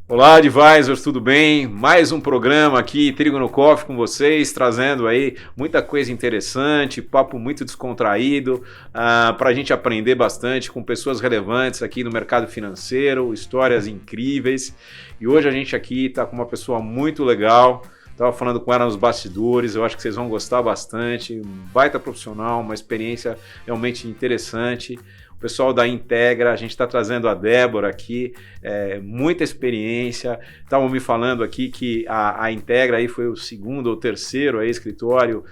Olá, advisors, tudo bem? Mais um programa aqui, Trigo no Coffee com vocês, trazendo aí muita coisa interessante, papo muito descontraído, para a gente aprender bastante com pessoas relevantes aqui no mercado financeiro, histórias incríveis. E hoje a gente aqui está com uma pessoa muito legal, estava falando com ela nos bastidores, eu acho que vocês vão gostar bastante, um baita profissional, uma experiência realmente interessante. O pessoal da Integra, a gente está trazendo a Débora aqui, muita experiência. Estavam me falando aqui que a Integra aí foi o segundo ou terceiro aí, escritório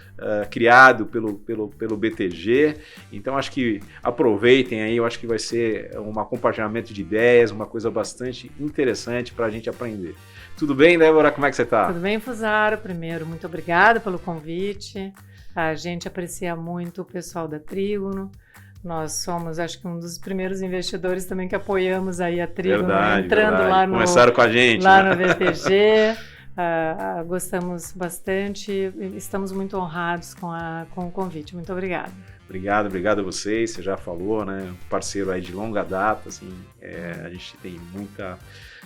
criado pelo BTG. Então acho que aproveitem aí, eu acho que vai ser um compartilhamento de ideias, uma coisa bastante interessante para a gente aprender. Tudo bem, Débora? Como é que você está? Tudo bem, Fusaro. Primeiro, muito obrigada pelo convite. A gente aprecia muito o pessoal da Trígono. Nós somos, acho que, um dos primeiros investidores também que apoiamos aí a Trígono, entrando lá no... Começaram com a gente, lá né? no BTG. Gostamos bastante, estamos muito honrados com o convite. Muito obrigada. Obrigado a vocês, você já falou, né? Um parceiro aí de longa data, assim, a gente tem muita...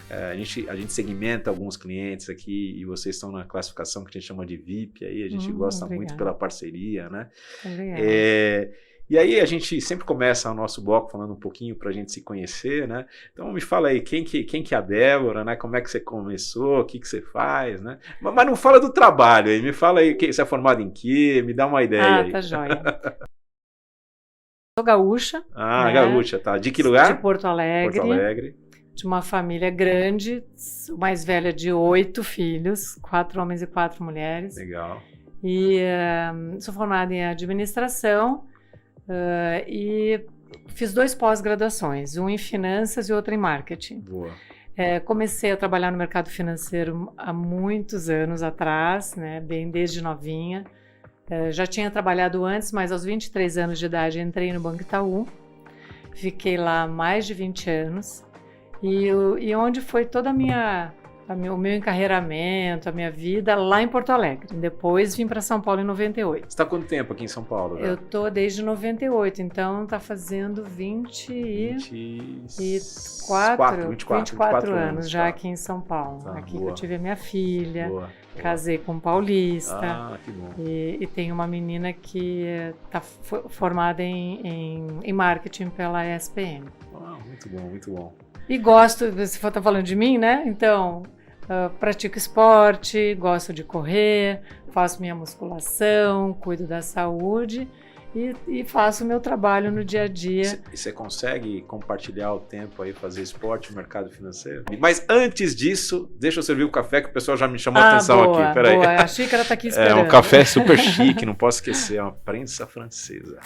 A gente segmenta alguns clientes aqui e vocês estão na classificação que a gente chama de VIP, aí a gente gosta muito pela parceria, né? E aí a gente sempre começa o nosso bloco falando um pouquinho para a gente se conhecer, né? Então me fala aí, quem que é a Débora, né? Como é que você começou, o que você faz, né? Mas não fala do trabalho aí, me fala aí, você é formado em quê? Me dá uma ideia aí. Tá joia. Sou gaúcha. Né? Gaúcha, tá. De que lugar? De Porto Alegre. Porto Alegre. De uma família grande, mais velha de 8 filhos, 4 homens e 4 mulheres. Legal. E sou formada em administração. E fiz 2 pós-graduações, um em finanças e outro em marketing. Boa. Comecei a trabalhar no mercado financeiro há muitos anos atrás, né, bem desde novinha. Já tinha trabalhado antes, mas aos 23 anos de idade entrei no Banco Itaú. Fiquei lá mais de 20 anos. E onde foi toda o meu encarreiramento, a minha vida lá em Porto Alegre. Depois vim para São Paulo em 98. Você está há quanto tempo aqui em São Paulo? Eu estou desde 98, então está fazendo 24 anos já aqui em São Paulo. Tá, aqui que eu tive a minha filha, casei com um paulista. Que bom. E tenho uma menina que está formada em marketing pela ESPM. Muito bom, muito bom. E gosto, você está falando de mim, né? Então... pratico esporte, gosto de correr, faço minha musculação, cuido da saúde e faço o meu trabalho no dia a dia. E você consegue compartilhar o tempo aí, fazer esporte no mercado financeiro? Mas antes disso, deixa eu servir o café que o pessoal já me chamou a atenção aqui. Peraí. A xícara está aqui esperando. É um café super chique, não posso esquecer, é uma prensa francesa.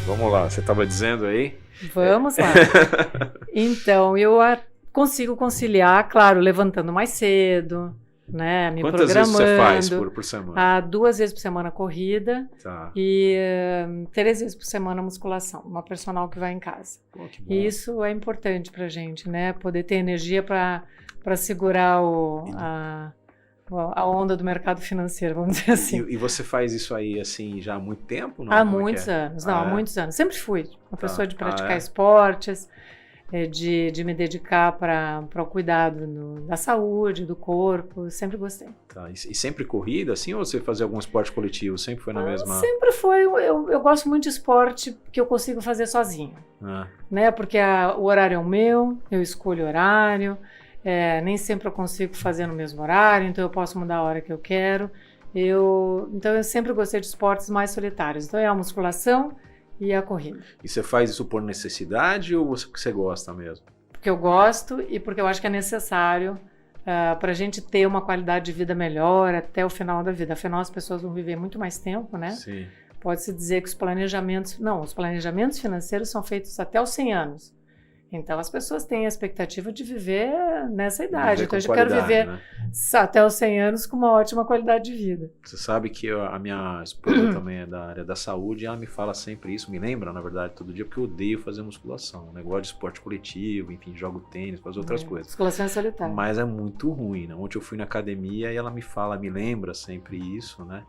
Vamos lá, você estava dizendo aí? Vamos lá. Então, eu consigo conciliar, claro, levantando mais cedo, né, me Quantas programando. Vezes você faz por semana? 2 vezes por semana corrida. Tá. E 3 vezes por semana musculação, uma personal que vai em casa. Que bom. E isso é importante pra gente, né, poder ter energia para segurar a onda do mercado financeiro, vamos dizer assim. E você faz isso aí, assim, já há muito tempo? Não? Há muitos anos, há muitos anos. Sempre fui uma pessoa de praticar esportes, de me dedicar para o cuidado da saúde, do corpo, sempre gostei. Tá. E sempre corrida, assim, ou você fazia algum esporte coletivo? Sempre foi na mesma... Sempre foi. Eu gosto muito de esporte que eu consigo fazer sozinha, né? Porque o horário é o meu, eu escolho o horário. Nem sempre eu consigo fazer no mesmo horário, então eu posso mudar a hora que eu quero. Então eu sempre gostei de esportes mais solitários. Então é a musculação e a corrida. E você faz isso por necessidade ou porque você gosta mesmo? Porque eu gosto e porque eu acho que é necessário para a gente ter uma qualidade de vida melhor até o final da vida. Afinal, as pessoas vão viver muito mais tempo, né? Sim. Pode-se dizer que os planejamentos financeiros são feitos até os 100 anos. Então as pessoas têm a expectativa de viver nessa idade. Então eu já quero qualidade, viver né? até os 100 anos com uma ótima qualidade de vida. Você sabe que a minha esposa também é da área da saúde e ela me fala sempre isso, me lembra, na verdade, todo dia, porque eu odeio fazer musculação. Negócio de esporte coletivo, enfim, jogo tênis, fazer outras coisas. Musculação é solitária. Mas é muito ruim, né? Ontem eu fui na academia e ela me fala, me lembra sempre isso, né?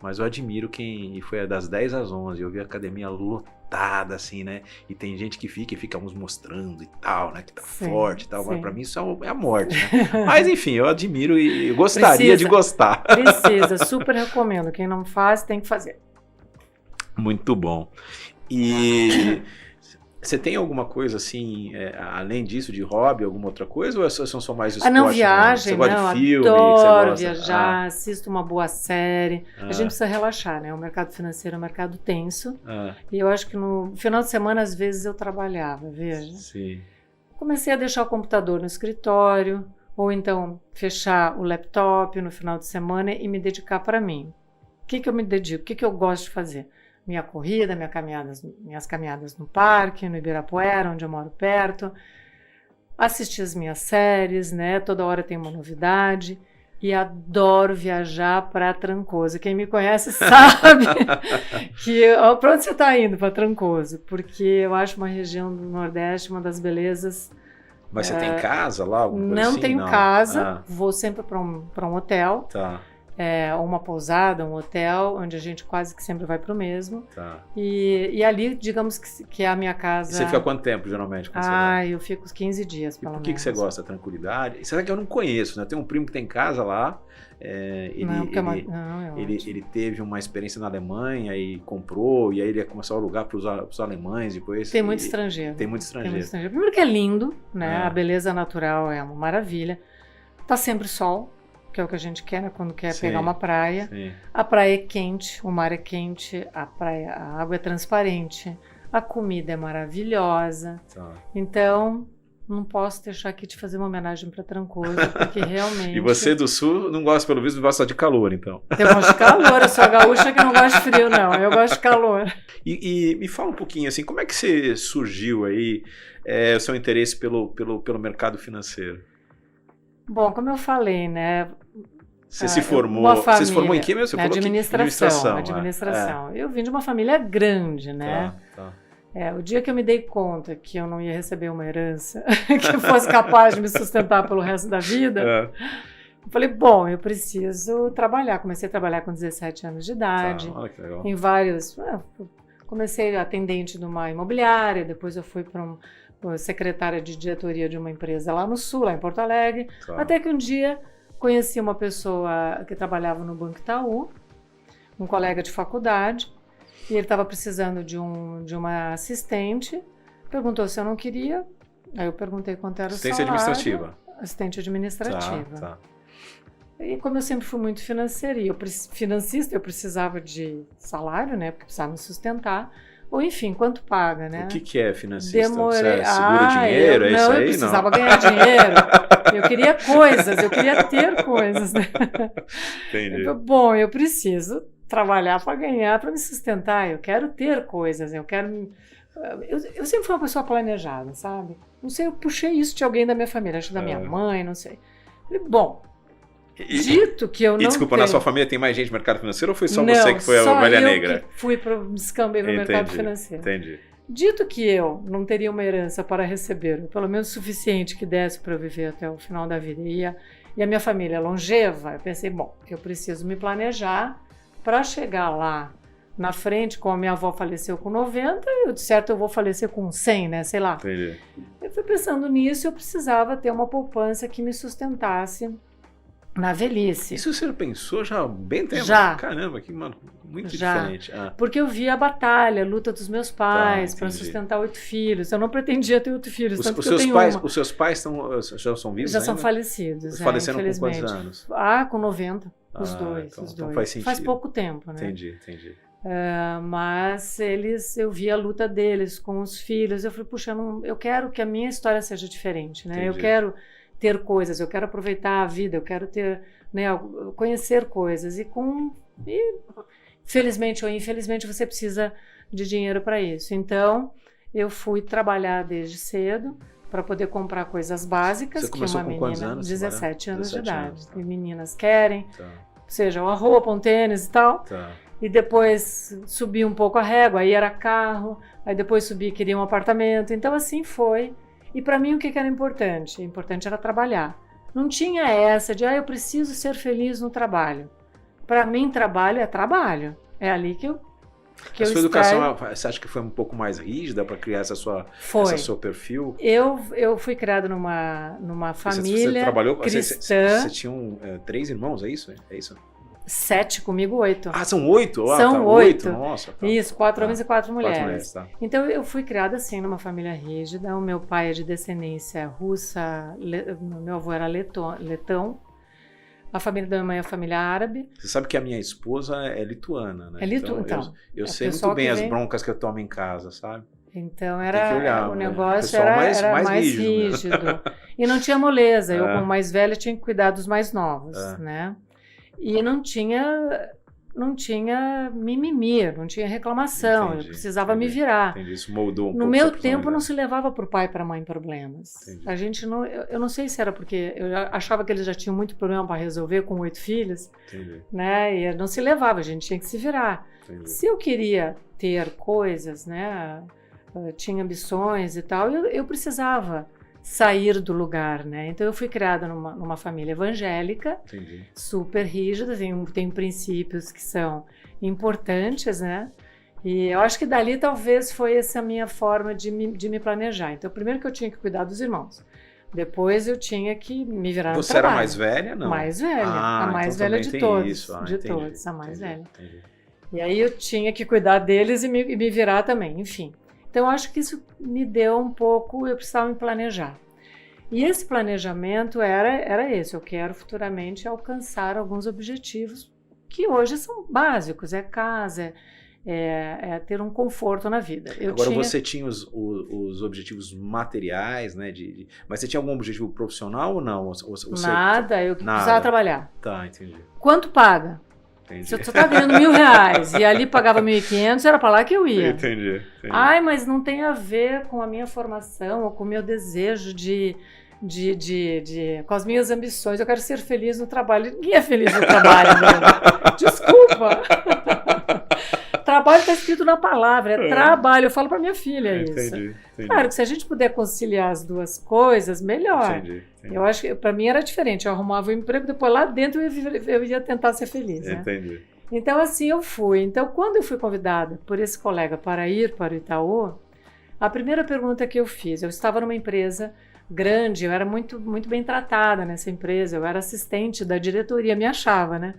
Mas eu admiro quem... E foi das 10 às 11, eu vi a academia lotada, assim, né? E tem gente que fica uns mostrando e tal, né? Que tá forte e tal. Mas pra mim isso é a morte, né? Mas enfim, eu admiro e eu gostaria de gostar. Precisa, super recomendo. Quem não faz, tem que fazer. Muito bom. E... Você tem alguma coisa assim, além disso, de hobby, alguma outra coisa? Ou são só mais esporte? Não, viagem, você gosta de filme? Adoro viajar, assisto uma boa série. A gente precisa relaxar, né? O mercado financeiro é um mercado tenso. E eu acho que no final de semana, às vezes, eu trabalhava, veja. Sim. Comecei a deixar o computador no escritório, ou então fechar o laptop no final de semana e me dedicar para mim. O que eu me dedico? O que eu gosto de fazer? Minha corrida, minhas caminhadas no parque, no Ibirapuera, onde eu moro perto, assistir as minhas séries, né? Toda hora tem uma novidade e adoro viajar para Trancoso. Quem me conhece sabe que para onde você está indo para Trancoso? Porque eu acho uma região do Nordeste uma das belezas. Mas você tem casa lá? Não assim? Tenho casa, vou sempre para um hotel. Tá. Ou uma pousada, um hotel, onde a gente quase que sempre vai para o mesmo. Tá. E ali, digamos que é a minha casa... E você fica quanto tempo, geralmente? Eu fico uns 15 dias, pelo menos. Por que você gosta da tranquilidade? Isso é que eu não conheço, né? Tem um primo que tem casa lá, ele teve uma experiência na Alemanha e comprou, e aí ele ia começar a alugar para os alemães depois. Tem muito estrangeiro. Tem muito estrangeiro. Primeiro que é lindo, né? A beleza natural é uma maravilha. Tá sempre sol, que é o que a gente quer, né? Quando quer pegar uma praia. Sim. A praia é quente, o mar é quente, a água é transparente, a comida é maravilhosa. Tá. Então, não posso deixar aqui de fazer uma homenagem para Trancoso, porque realmente... E você do sul não gosta, pelo visto, gosta de calor, então? Eu gosto de calor, eu sou a gaúcha que não gosta de frio, não. Eu gosto de calor. E me fala um pouquinho, assim, como é que você surgiu aí, o seu interesse pelo mercado financeiro? Bom, como eu falei, né? Você se formou em que mesmo? Você falou administração. Eu vim de uma família grande, né? Tá. O dia que eu me dei conta que eu não ia receber uma herança que fosse capaz de me sustentar pelo resto da vida, eu falei, bom, eu preciso trabalhar. Comecei a trabalhar com 17 anos de idade. Olha que legal. Em vários... comecei atendente de uma imobiliária, depois eu fui para secretária de diretoria de uma empresa lá no Sul, lá em Porto Alegre, até que um dia conheci uma pessoa que trabalhava no Banco Itaú, um colega de faculdade, e ele estava precisando de uma assistente, perguntou se eu não queria, aí eu perguntei quanto era o salário. Assistente administrativa. Tá. E como eu sempre fui muito financista, eu precisava de salário, né, porque precisava me sustentar. Ou enfim, quanto paga, né? O que é financista? Você segura dinheiro? É isso aí? Eu precisava ganhar dinheiro. Eu queria coisas, eu queria ter coisas. Né? Entendi. Bom, eu preciso trabalhar para ganhar, para me sustentar. Eu quero ter coisas, eu sempre fui uma pessoa planejada, sabe? Não sei, eu puxei isso de alguém da minha família, acho que da minha mãe, não sei. Falei, bom... Dito que eu não desculpa, na sua família tem mais gente no mercado financeiro ou foi só você que foi a ovelha negra? Descambei no mercado financeiro. Entendi. Dito que eu não teria uma herança para receber, pelo menos suficiente que desse para eu viver até o final da vida, e a minha família é longeva, eu pensei, bom, eu preciso me planejar para chegar lá na frente, como a minha avó faleceu com 90, eu vou falecer com 100, né, sei lá. Entendi. Eu fui pensando nisso, eu precisava ter uma poupança que me sustentasse na velhice. Isso você pensou já há bem tempo? Já. Caramba, que muito diferente. Porque eu vi a batalha, a luta dos meus pais para sustentar 8 filhos. Eu não pretendia ter 8 filhos, tanto que eu tenho uma. Os seus pais já são vivos? Já são falecidos. Faleceram com quantos anos? Com 90. Os dois. Então faz sentido. Faz pouco tempo, né? Entendi. Mas eu vi a luta deles com os filhos. Eu falei, puxa, eu quero que a minha história seja diferente, né? Eu quero ter coisas, eu quero aproveitar a vida, eu quero ter, né, conhecer coisas e felizmente ou infelizmente você precisa de dinheiro para isso. Então eu fui trabalhar desde cedo para poder comprar coisas básicas. Você começou que uma com quantos menina, anos? 17 anos de 17 idade. anos, tá. E meninas querem, Tá, seja uma roupa, um tênis e tal. tá. E depois subi um pouco a régua, aí era carro, aí depois subi, queria um apartamento. Então assim foi. E para mim o que era importante? O importante era trabalhar. Não tinha essa de, eu preciso ser feliz no trabalho. Para mim, trabalho é trabalho. É ali que eu A sua educação, você acha que foi um pouco mais rígida para criar esse seu perfil? Eu fui criada numa família você trabalhou, cristã. Você tinha 3 irmãos, é isso? 7, comigo 8. Ah, são 8? São 8. Nossa. Tá. Isso, 4 homens e 4 mulheres. 4 mulheres, tá. Então eu fui criada assim, numa família rígida. O meu pai é de descendência russa, meu avô era letão. A família da minha mãe é a família árabe. Você sabe que a minha esposa é lituana, né? É lituana, então. Eu sei muito bem as broncas que eu tomo em casa, sabe? Então olhar, o negócio era mais rígido. E não tinha moleza. Eu, como mais velha, tinha que cuidar dos mais novos, né? E não tinha mimimi, não tinha reclamação. Entendi, eu precisava me virar. Entendi, isso moldou um pouco. No meu tempo não se levava para o pai e para a mãe problemas. Entendi. A gente não, eu não sei se era porque eu achava que eles já tinham muito problema para resolver com 8 filhos, Entendi. né? E não se levava, a gente tinha que se virar. Entendi. Se eu queria ter coisas, né? Tinha ambições e tal, eu precisava sair do lugar, né? Então eu fui criada numa família evangélica, Entendi. super rígida, tem princípios que são importantes, né? E eu acho que dali talvez foi essa minha forma de me planejar. Então primeiro que eu tinha que cuidar dos irmãos, depois eu tinha que me virar no trabalho. Você era mais velha, não? Mais velha, a mais velha de todos, todos, a mais velha. Entendi. E aí eu tinha que cuidar deles e me virar também, enfim. Então, eu acho que isso me deu um pouco, eu precisava me planejar. E esse planejamento era esse, eu quero futuramente alcançar alguns objetivos que hoje são básicos, é casa, é ter um conforto na vida. Você tinha os objetivos materiais, né? Mas você tinha algum objetivo profissional ou não? Nada, eu precisava trabalhar. Tá, entendi. Quanto paga? Entendi. Se eu estava ganhando R$1.000 e ali pagava 1.500, era para lá que eu ia. Entendi. Ai, mas não tem a ver com a minha formação ou com o meu desejo com as minhas ambições. Eu quero ser feliz no trabalho. Ninguém é feliz no trabalho, mesmo. Desculpa. Trabalho está escrito na palavra, é trabalho. Eu falo para minha filha isso. Entendi. Claro que se a gente puder conciliar as duas coisas, melhor. Entendi. Eu acho que para mim era diferente. Eu arrumava um emprego, depois lá dentro eu ia tentar ser feliz. Né? Entendi. Então assim eu fui. Então quando eu fui convidada por esse colega para ir para o Itaú, a primeira pergunta que eu fiz, eu estava numa empresa grande, eu era muito, muito bem tratada nessa empresa, eu era assistente da diretoria, me achava, né?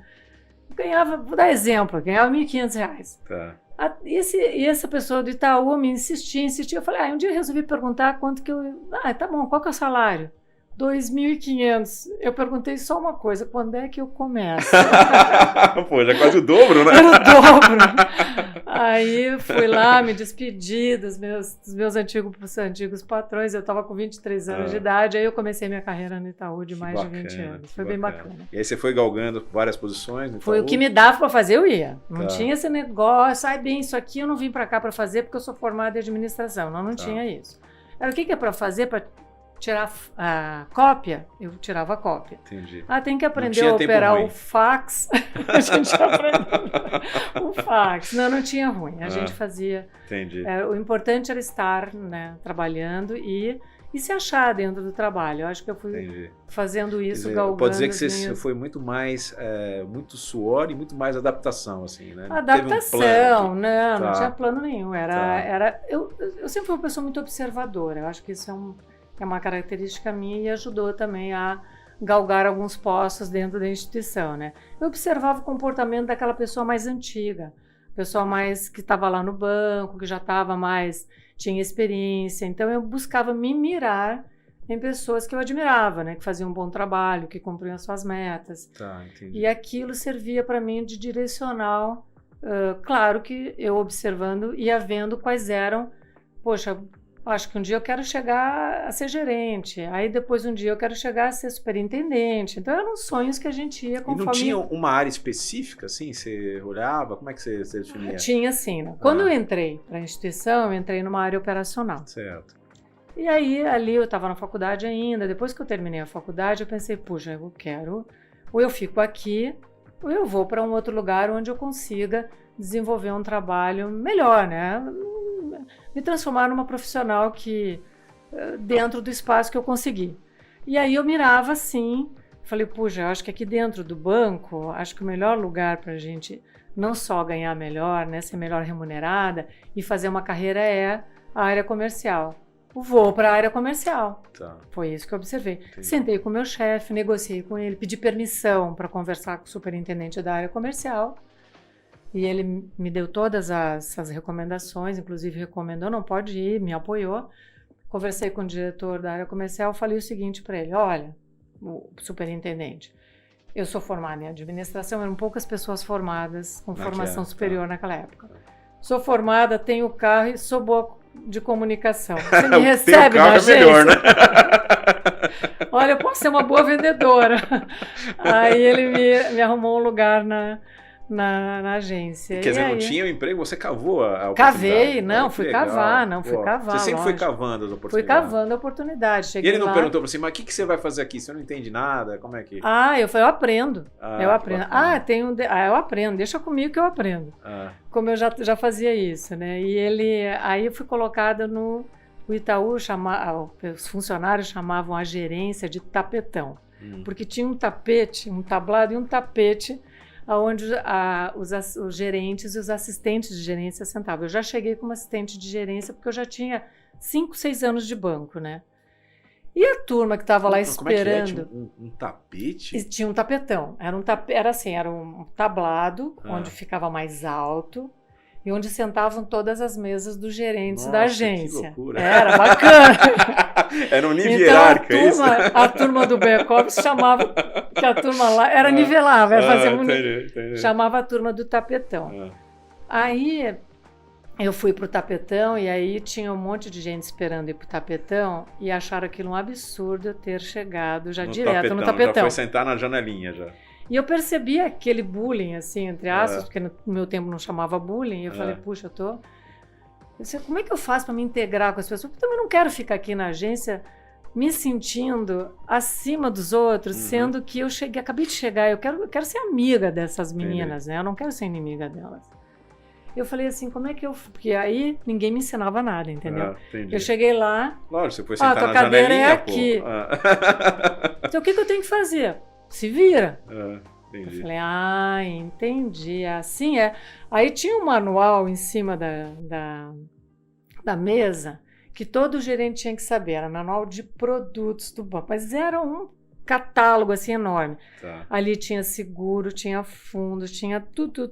Ganhava, vou dar exemplo, ganhava R$1.500. Tá. E essa pessoa do Itaú me insistia, eu falei, um dia eu resolvi perguntar quanto que eu... tá bom, qual que é o salário? 2.500. Eu perguntei só uma coisa, quando é que eu começo? Pô, já é quase o dobro, né? Era o dobro. Aí eu fui lá, me despedi dos meus antigos patrões, eu estava com 23 anos de idade, aí eu comecei minha carreira no Itaú de mais de 20 anos. Foi bem bacana. E aí você foi galgando várias posições no Itaú? Foi o que me dava para fazer, eu ia. Não tinha esse negócio, bem, isso aqui eu não vim para cá para fazer porque eu sou formada em administração. Não tinha isso. Era o que é para fazer, para tirar a cópia, eu tirava a cópia. Entendi. Tem que aprender a operar o fax. A gente aprendeu o fax. Não tinha ruim. A gente fazia. Entendi. O importante era estar, né, trabalhando e se achar dentro do trabalho. Eu acho que eu fui fazendo isso, galgando. Pode dizer que você foi muito mais, muito suor e muito mais adaptação, assim, né? Adaptação, não tinha plano nenhum. Eu sempre fui uma pessoa muito observadora. Eu acho que isso é uma característica minha e ajudou também a galgar alguns postos dentro da instituição, né? Eu observava o comportamento daquela pessoa mais antiga, pessoa mais que estava lá no banco, que já estava mais, tinha experiência, então eu buscava me mirar em pessoas que eu admirava, né? Que faziam um bom trabalho, que cumpriam as suas metas. Entendi. E aquilo servia para mim de direcional, claro que eu observando ia vendo quais eram, acho que um dia eu quero chegar a ser gerente, aí depois um dia eu quero chegar a ser superintendente. Então eram sonhos que a gente ia conforme... E não tinha uma área específica, assim? Você olhava? Como é que você definia? Tinha sim, né? Quando eu entrei para a instituição, eu entrei numa área operacional. Certo. E aí, ali eu estava na faculdade ainda, depois que eu terminei a faculdade, eu pensei, puxa, eu quero, ou eu fico aqui, ou eu vou para um outro lugar onde eu consiga desenvolver um trabalho melhor, né? Me transformar numa profissional que, dentro do espaço que eu consegui. E aí eu mirava assim, falei, puxa, eu acho que aqui dentro do banco, acho que o melhor lugar para a gente não só ganhar melhor, né, ser melhor remunerada e fazer uma carreira é a área comercial. Vou para a área comercial. Tá. Foi isso que eu observei. Entendi. Sentei com o meu chefe, negociei com ele, pedi permissão para conversar com o superintendente da área comercial. E ele me deu todas as recomendações, inclusive recomendou, não pode ir, me apoiou. Conversei com o diretor da área comercial, falei o seguinte para ele, olha, o superintendente, eu sou formada em administração, eram poucas pessoas formadas com formação superior naquela época. Sou formada, tenho carro e sou boa de comunicação. Você me recebe na agência? É melhor, né? Olha, eu posso ser uma boa vendedora. Aí ele me arrumou um lugar na agência. Quer dizer, não tinha o emprego, você cavou a oportunidade? Cavei, não, fui cavar. Você sempre foi cavando as oportunidades? Fui cavando a oportunidade. E ele não perguntou para você, mas o que você vai fazer aqui? Você não entende nada? Como é que... Eu falei, eu aprendo. Eu aprendo, deixa comigo que eu aprendo. Como eu já fazia isso, né? E aí eu fui colocada no Itaú, os funcionários chamavam a gerência de tapetão. Porque tinha um tapete, um tablado e um tapete onde os gerentes e os assistentes de gerência sentavam. Eu já cheguei como assistente de gerência porque eu já tinha 5, 6 anos de banco, né? E a turma que estava lá esperando... Como é que é? Tinha um tapete? E tinha um tapetão. Era um tablado, onde ficava mais alto e onde sentavam todas as mesas dos gerentes da agência. Que loucura. Era bacana. Era um nível hierárquico, é isso? A turma do back-office chamava, que a turma lá era nivelava, chamava a turma do tapetão. Aí eu fui pro tapetão e aí tinha um monte de gente esperando ir pro tapetão e acharam aquilo um absurdo eu ter chegado já direto no tapetão. Já foi sentar na janelinha já. E eu percebi aquele bullying, assim, entre aspas, porque no meu tempo não chamava bullying, e eu falei, puxa, como é que eu faço para me integrar com as pessoas? Porque eu também não quero ficar aqui na agência me sentindo acima dos outros, sendo que acabei de chegar, eu quero ser amiga dessas meninas, né? Eu não quero ser inimiga delas. Eu falei assim, como é que eu... Porque aí ninguém me ensinava nada, entendeu? Eu cheguei lá... Lógico, você foi sentar na janelinha, cadeira é aqui. Então o que eu tenho que fazer? Se vira. Eu falei, entendi, assim é. Aí tinha um manual em cima da mesa que todo gerente tinha que saber, era manual de produtos do banco, mas era um catálogo assim enorme. Ali tinha seguro, tinha fundos, tinha tudo.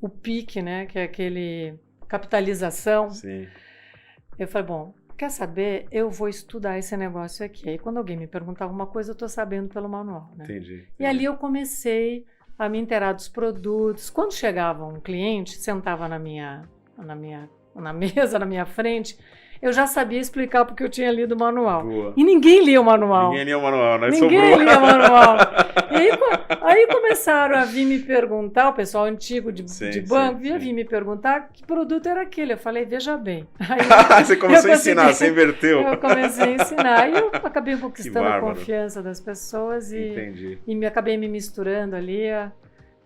O PIC, né, que é aquele capitalização. Sim. Eu falei, bom, quer saber? Eu vou estudar esse negócio aqui. Aí quando alguém me perguntar alguma coisa, eu estou sabendo pelo manual, né? Entendi. E ali eu comecei a me inteirar dos produtos. Quando chegava um cliente, sentava na mesa, na minha frente, eu já sabia explicar porque eu tinha lido o manual. Boa. E ninguém lia o manual. Ninguém lia o manual, né? Ninguém lia o manual. E aí começaram a vir me perguntar, o pessoal antigo de banco vir me perguntar que produto era aquele. Eu falei, veja bem. Aí, você começou a ensinar, você inverteu. Eu comecei a ensinar. E eu acabei conquistando a confiança das pessoas e acabei me misturando ali.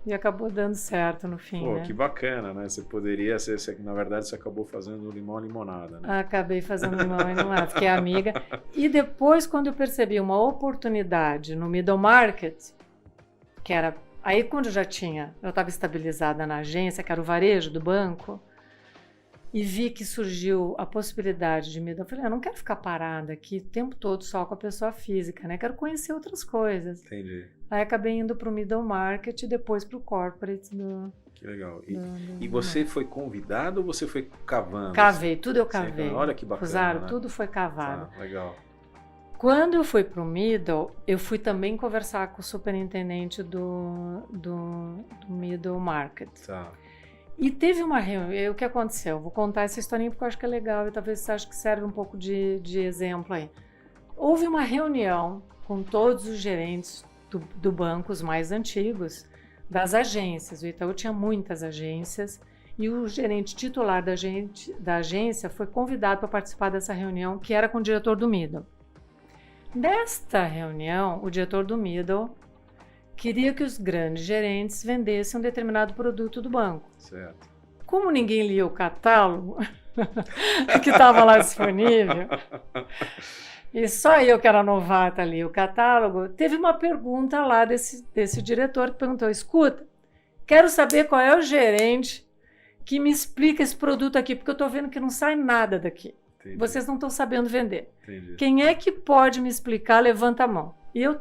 E acabou dando certo no fim, né? Que bacana, né? Você poderia ser... Na verdade, você acabou fazendo limão e limonada, né? Acabei fazendo limão e limonada, fiquei amiga. E depois, quando eu percebi uma oportunidade no middle market, que era... Aí, quando eu estava estabilizada na agência, que era o varejo do banco, e vi que surgiu a possibilidade de middle... Eu falei, eu não quero ficar parada aqui o tempo todo só com a pessoa física, né? Quero conhecer outras coisas. Entendi. Aí acabei indo para o middle market e depois para o corporate. Que legal. E você foi convidado ou você foi cavando? Cavei, tudo eu cavei. Olha que bacana. Fusaro, né? tudo foi cavado. Legal. Quando eu fui para o middle, eu fui também conversar com o superintendente do middle market. E teve uma reunião, o que aconteceu? Vou contar essa historinha porque eu acho que é legal e talvez você ache que serve um pouco de exemplo aí. Houve uma reunião com todos os gerentes do banco, os mais antigos, das agências. O Itaú tinha muitas agências e o gerente titular da agência foi convidado para participar dessa reunião, que era com o diretor do Middle. Nesta reunião, o diretor do Middle queria que os grandes gerentes vendessem um determinado produto do banco. Certo. Como ninguém lia o catálogo que estava lá disponível, e só eu que era novata li o catálogo, teve uma pergunta lá desse diretor que perguntou: escuta, quero saber qual é o gerente que me explica esse produto aqui, porque eu estou vendo que não sai nada daqui. Entendi. Vocês não estão sabendo vender. Entendi. Quem é que pode me explicar? Levanta a mão. E eu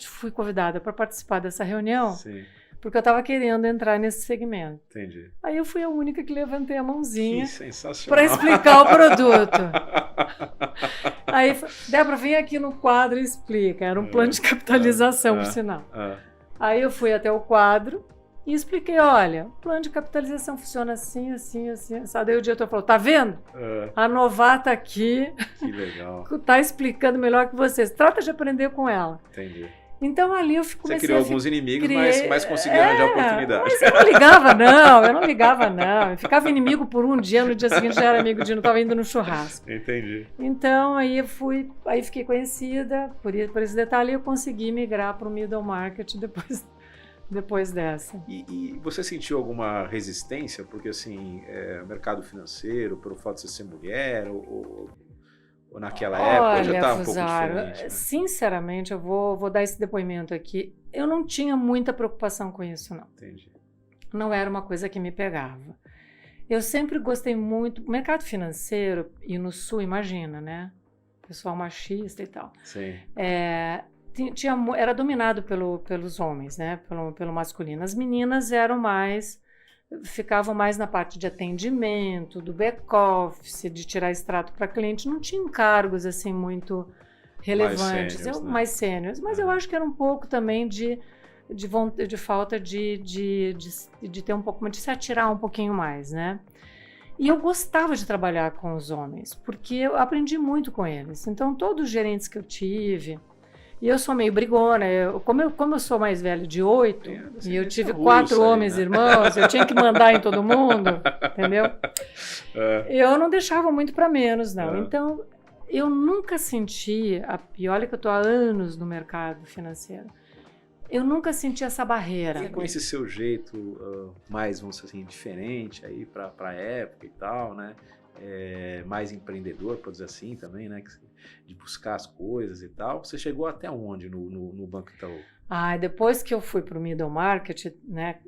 fui convidada para participar dessa reunião. Sim. Porque eu estava querendo entrar nesse segmento. Entendi. Aí eu fui a única que levantei a mãozinha para explicar o produto. Aí, Débora, vem aqui no quadro e explica. Era um plano de capitalização, por sinal. Aí eu fui até o quadro e expliquei: olha, o plano de capitalização funciona assim, assim, assim. Daí o diretor falou: tá vendo? A novata aqui tá explicando melhor que vocês. Trata de aprender com ela. Entendi. Então ali eu comecei Você criou alguns inimigos, mas conseguiu arranjar oportunidade. Mas eu não ligava não. Eu ficava inimigo por um dia, no dia seguinte já era amigo de não estava indo no churrasco. Entendi. Então aí fiquei conhecida, por esse detalhe eu consegui migrar para o middle market depois dessa. E você sentiu alguma resistência? Porque assim, mercado financeiro, pelo fato de você ser mulher, ou naquela época já estava um pouco diferente, né? Sinceramente, eu vou dar esse depoimento aqui. Eu não tinha muita preocupação com isso, não. Entendi. Não era uma coisa que me pegava. Eu sempre gostei muito. O mercado financeiro, e no Sul, imagina, né? Pessoal machista e tal. Sim. Era dominado pelos homens, né? Pelo masculino. As meninas ficavam mais na parte de atendimento, do back-office, de tirar extrato para cliente. Não tinham cargos assim muito relevantes, mais sêniores. Mas eu acho que era um pouco também de falta de ter um pouco, de se atirar um pouquinho mais, né? E eu gostava de trabalhar com os homens, porque eu aprendi muito com eles. Então, todos os gerentes que eu tive... E eu sou meio brigona, como eu sou mais velha de 8, e eu tive 4 homens irmãos, eu tinha que mandar em todo mundo, entendeu? Eu não deixava muito para menos, não. Então, eu nunca senti, e olha que eu estou há anos no mercado financeiro, eu nunca senti essa barreira. E com esse seu jeito mais, vamos dizer assim, diferente aí para a época e tal, né? Mais empreendedor, por dizer assim, também, né? De buscar as coisas e tal. Você chegou até onde no Banco Itaú? Depois que eu fui para o middle market, né?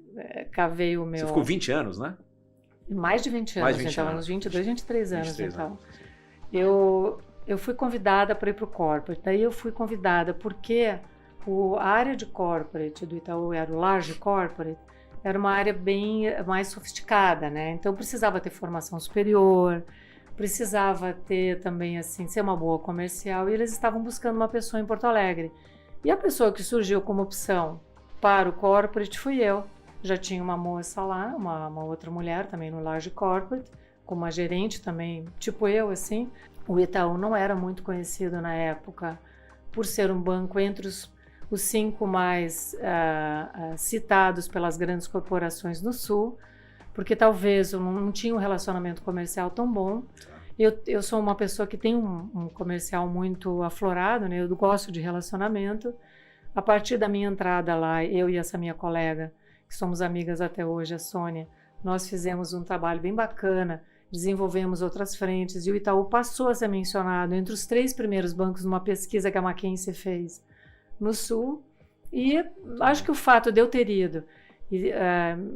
Cavei o meu... Você ficou 20 anos, né? Mais de 20 anos. Eu estava nos 22, 23 anos, então. Eu fui convidada para ir para o corporate. Daí eu fui convidada porque a área de corporate do Itaú era o large corporate, era uma área bem mais sofisticada, né? Então precisava ter formação superior, precisava ter também, assim, ser uma boa comercial, e eles estavam buscando uma pessoa em Porto Alegre. E a pessoa que surgiu como opção para o corporate fui eu. Já tinha uma moça lá, uma outra mulher também no large corporate, com uma gerente também, tipo eu, assim. O Itaú não era muito conhecido na época por ser um banco entre os 5 mais citados pelas grandes corporações no Sul, porque talvez eu não tinha um relacionamento comercial tão bom. Eu sou uma pessoa que tem um comercial muito aflorado, né? Eu gosto de relacionamento. A partir da minha entrada lá, eu e essa minha colega, que somos amigas até hoje, a Sônia, nós fizemos um trabalho bem bacana, desenvolvemos outras frentes, e o Itaú passou a ser mencionado entre os 3 primeiros bancos numa pesquisa que a McKinsey fez no Sul, e acho que o fato de eu ter ido,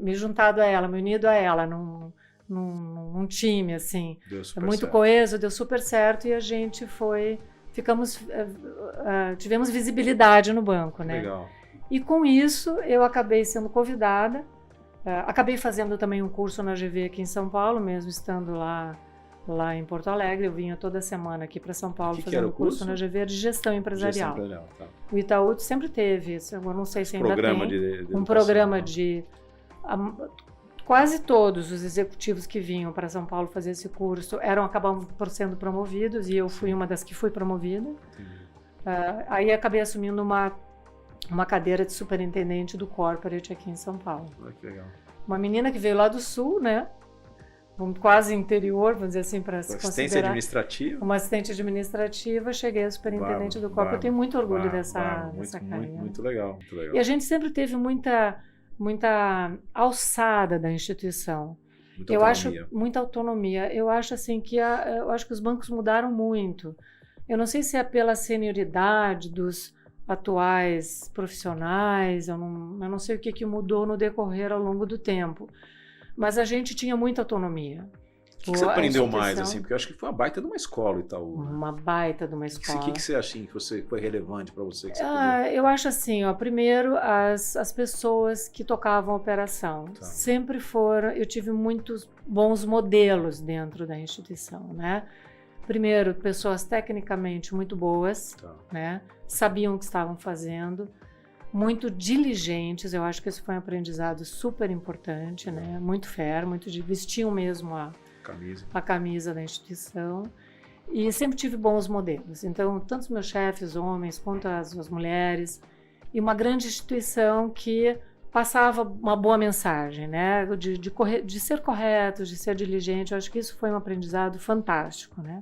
me juntado a ela, me unido a ela num time assim, muito certo. Coeso, deu super certo, e a gente tivemos visibilidade no banco, né? Legal. E com isso eu acabei sendo convidada, acabei fazendo também um curso na GV aqui em São Paulo, mesmo estando lá em Porto Alegre. Eu vinha toda semana aqui para São Paulo fazendo curso na GV de gestão empresarial. Tá. O Itaú sempre teve, eu não sei se ainda tem, um programa quase todos os executivos que vinham para São Paulo fazer esse curso acabavam por sendo promovidos, e eu fui uma das que fui promovida. Aí acabei assumindo uma cadeira de superintendente do corporate aqui em São Paulo. Que legal. Uma menina que veio lá do sul, né? Quase interior, vamos dizer assim, para se considerar. Assistência administrativa? Uma assistente administrativa, cheguei a superintendente do corpo. Eu tenho muito orgulho dessa carreira. Muito legal, muito legal. E a gente sempre teve muita alçada da instituição. Muita autonomia. Eu acho assim que eu acho que os bancos mudaram muito. Eu não sei se é pela senioridade dos atuais profissionais, eu não sei o que mudou no decorrer ao longo do tempo. Mas a gente tinha muita autonomia. O que você aprendeu mais, assim? Porque eu acho que foi uma baita de uma escola, Itaú. Uma baita de uma escola. O que você acha que foi relevante para você? Eu acho assim, primeiro, as pessoas que tocavam a operação. Tá. Sempre foram... Eu tive muitos bons modelos dentro da instituição, né? Primeiro, pessoas tecnicamente muito boas, tá, né? Sabiam o que estavam fazendo. Muito diligentes, eu acho que esse foi um aprendizado super importante, né? Muito fair, vestiam mesmo a camisa da instituição, e sempre tive bons modelos. Então, tanto os meus chefes, homens, quanto as mulheres, e uma grande instituição que passava uma boa mensagem, né? De ser correto, de ser diligente. Eu acho que isso foi um aprendizado fantástico, né?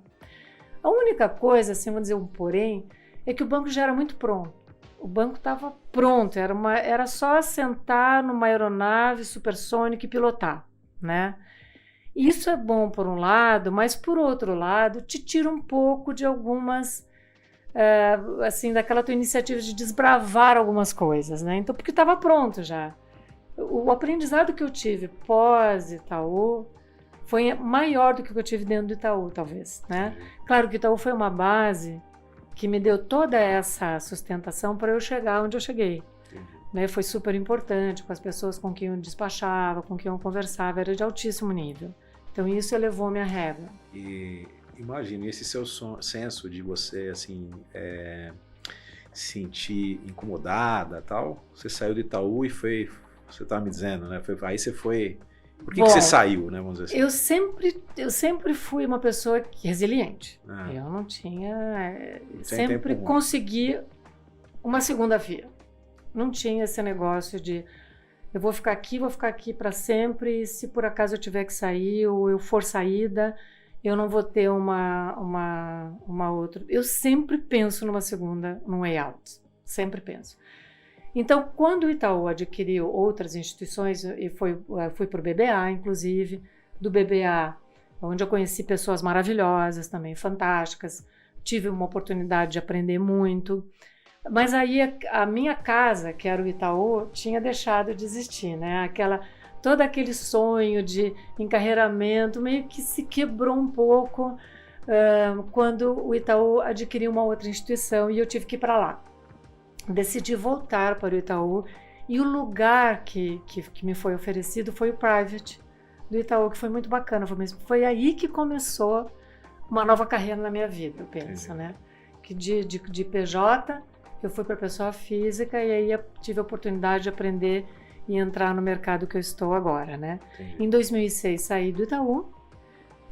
A única coisa, assim, vamos dizer um porém, é que o banco já era muito pronto. O banco estava pronto, era só sentar numa aeronave supersônica e pilotar, né? Isso é bom por um lado, mas por outro lado te tira um pouco de algumas, assim, daquela tua iniciativa de desbravar algumas coisas, né? Então, porque estava pronto já. O aprendizado que eu tive pós-Itaú foi maior do que o que eu tive dentro do Itaú, talvez, né? Claro que o Itaú foi uma base que me deu toda essa sustentação para eu chegar onde eu cheguei. Né? Foi super importante, com as pessoas com quem eu despachava, com quem eu conversava, era de altíssimo nível. Então isso elevou minha régua. E imagine esse seu senso de você, assim, sentir incomodada, tal. Você saiu do Itaú e foi, você estava me dizendo, né? Aí você foi... Por que você saiu, né? Vamos dizer assim. Eu sempre fui uma pessoa resiliente. Eu não tinha... sempre consegui uma segunda via. Não tinha esse negócio de eu vou ficar aqui para sempre, e se por acaso eu tiver que sair ou eu for saída, eu não vou ter uma outra. Eu sempre penso numa segunda, num way out. Sempre penso. Então, quando o Itaú adquiriu outras instituições, e fui para o BBA, inclusive, do BBA, onde eu conheci pessoas maravilhosas também, fantásticas, tive uma oportunidade de aprender muito, mas aí a minha casa, que era o Itaú, tinha deixado de existir, né? Todo aquele sonho de encarreiramento meio que se quebrou um pouco quando o Itaú adquiriu uma outra instituição e eu tive que ir para lá. Decidi voltar para o Itaú e o lugar que me foi oferecido foi o private do Itaú, que foi muito bacana. Foi aí que começou uma nova carreira na minha vida, eu penso, né? Que de PJ eu fui para pessoa física e aí eu tive a oportunidade de aprender e entrar no mercado que eu estou agora, né? Em 2006 saí do Itaú.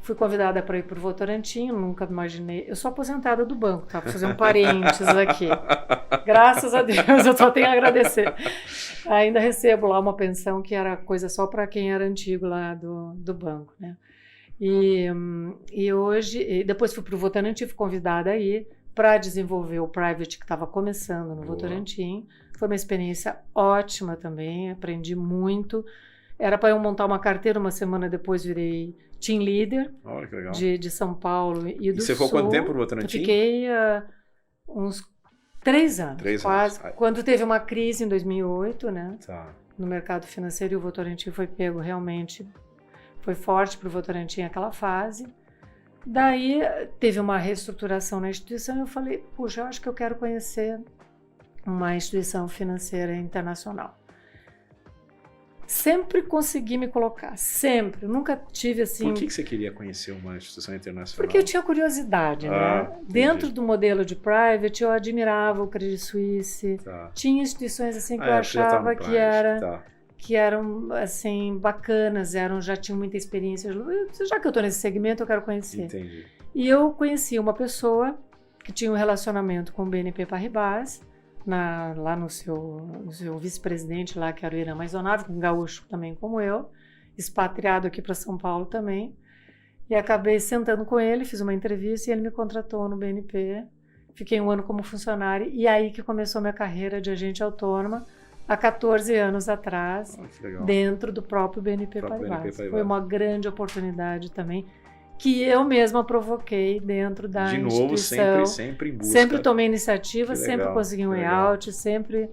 Fui convidada para ir para o Votorantim, nunca imaginei. Eu sou aposentada do banco, tá? Vou fazer um parênteses aqui. Graças a Deus, eu só tenho a agradecer. Ainda recebo lá uma pensão que era coisa só para quem era antigo lá do banco, né? E hoje, depois fui para o Votorantim, fui convidada a ir para desenvolver o private que estava começando no Votorantim. Foi uma experiência ótima também, aprendi muito. Era para eu montar uma carteira, uma semana depois virei team leader de São Paulo e do Sul. E você ficou quanto tempo no Votorantim? Eu fiquei uns 3 anos, quase. Quando teve uma crise em 2008, né? Tá. No mercado financeiro, e o Votorantim foi pego realmente, foi forte para o Votorantim aquela fase. Daí teve uma reestruturação na instituição e eu falei, puxa, eu acho que eu quero conhecer uma instituição financeira internacional. Sempre consegui me colocar, sempre. Nunca tive assim... Por que você queria conhecer uma instituição internacional? Porque eu tinha curiosidade, né? Dentro do modelo de private, eu admirava o Credit Suisse. Tá. Tinha instituições assim que eu achava que eram, assim, bacanas, já tinham muita experiência. Já que eu estou nesse segmento, eu quero conhecer. Entendi. E eu conheci uma pessoa que tinha um relacionamento com o BNP Paribas, lá no seu vice-presidente lá, que era o Irã Maisonave, um gaúcho também como eu, expatriado aqui para São Paulo também. E acabei sentando com ele, fiz uma entrevista e ele me contratou no BNP. Fiquei 1 ano como funcionária e aí que começou minha carreira de agente autônoma, há 14 anos atrás, dentro do próprio BNP Paribas. Foi uma grande oportunidade também, que eu mesma provoquei dentro da instituição. De novo, sempre em busca. Sempre tomei iniciativa, sempre consegui um layout, sempre...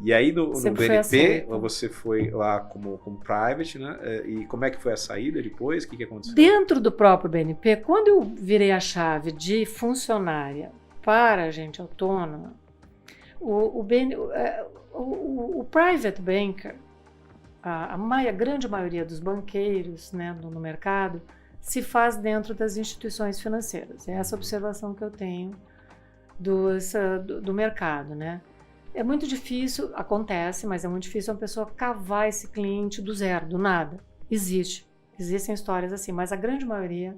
E aí no BNP, você foi lá como private, né? E como é que foi a saída depois? O que aconteceu? Dentro do próprio BNP, quando eu virei a chave de funcionária para agente autônoma, o private banker, a grande maioria dos banqueiros, né, no mercado, se faz dentro das instituições financeiras. É essa observação que eu tenho do mercado, né? É muito difícil, acontece, mas é muito difícil uma pessoa cavar esse cliente do zero, do nada. Existem histórias assim, mas a grande maioria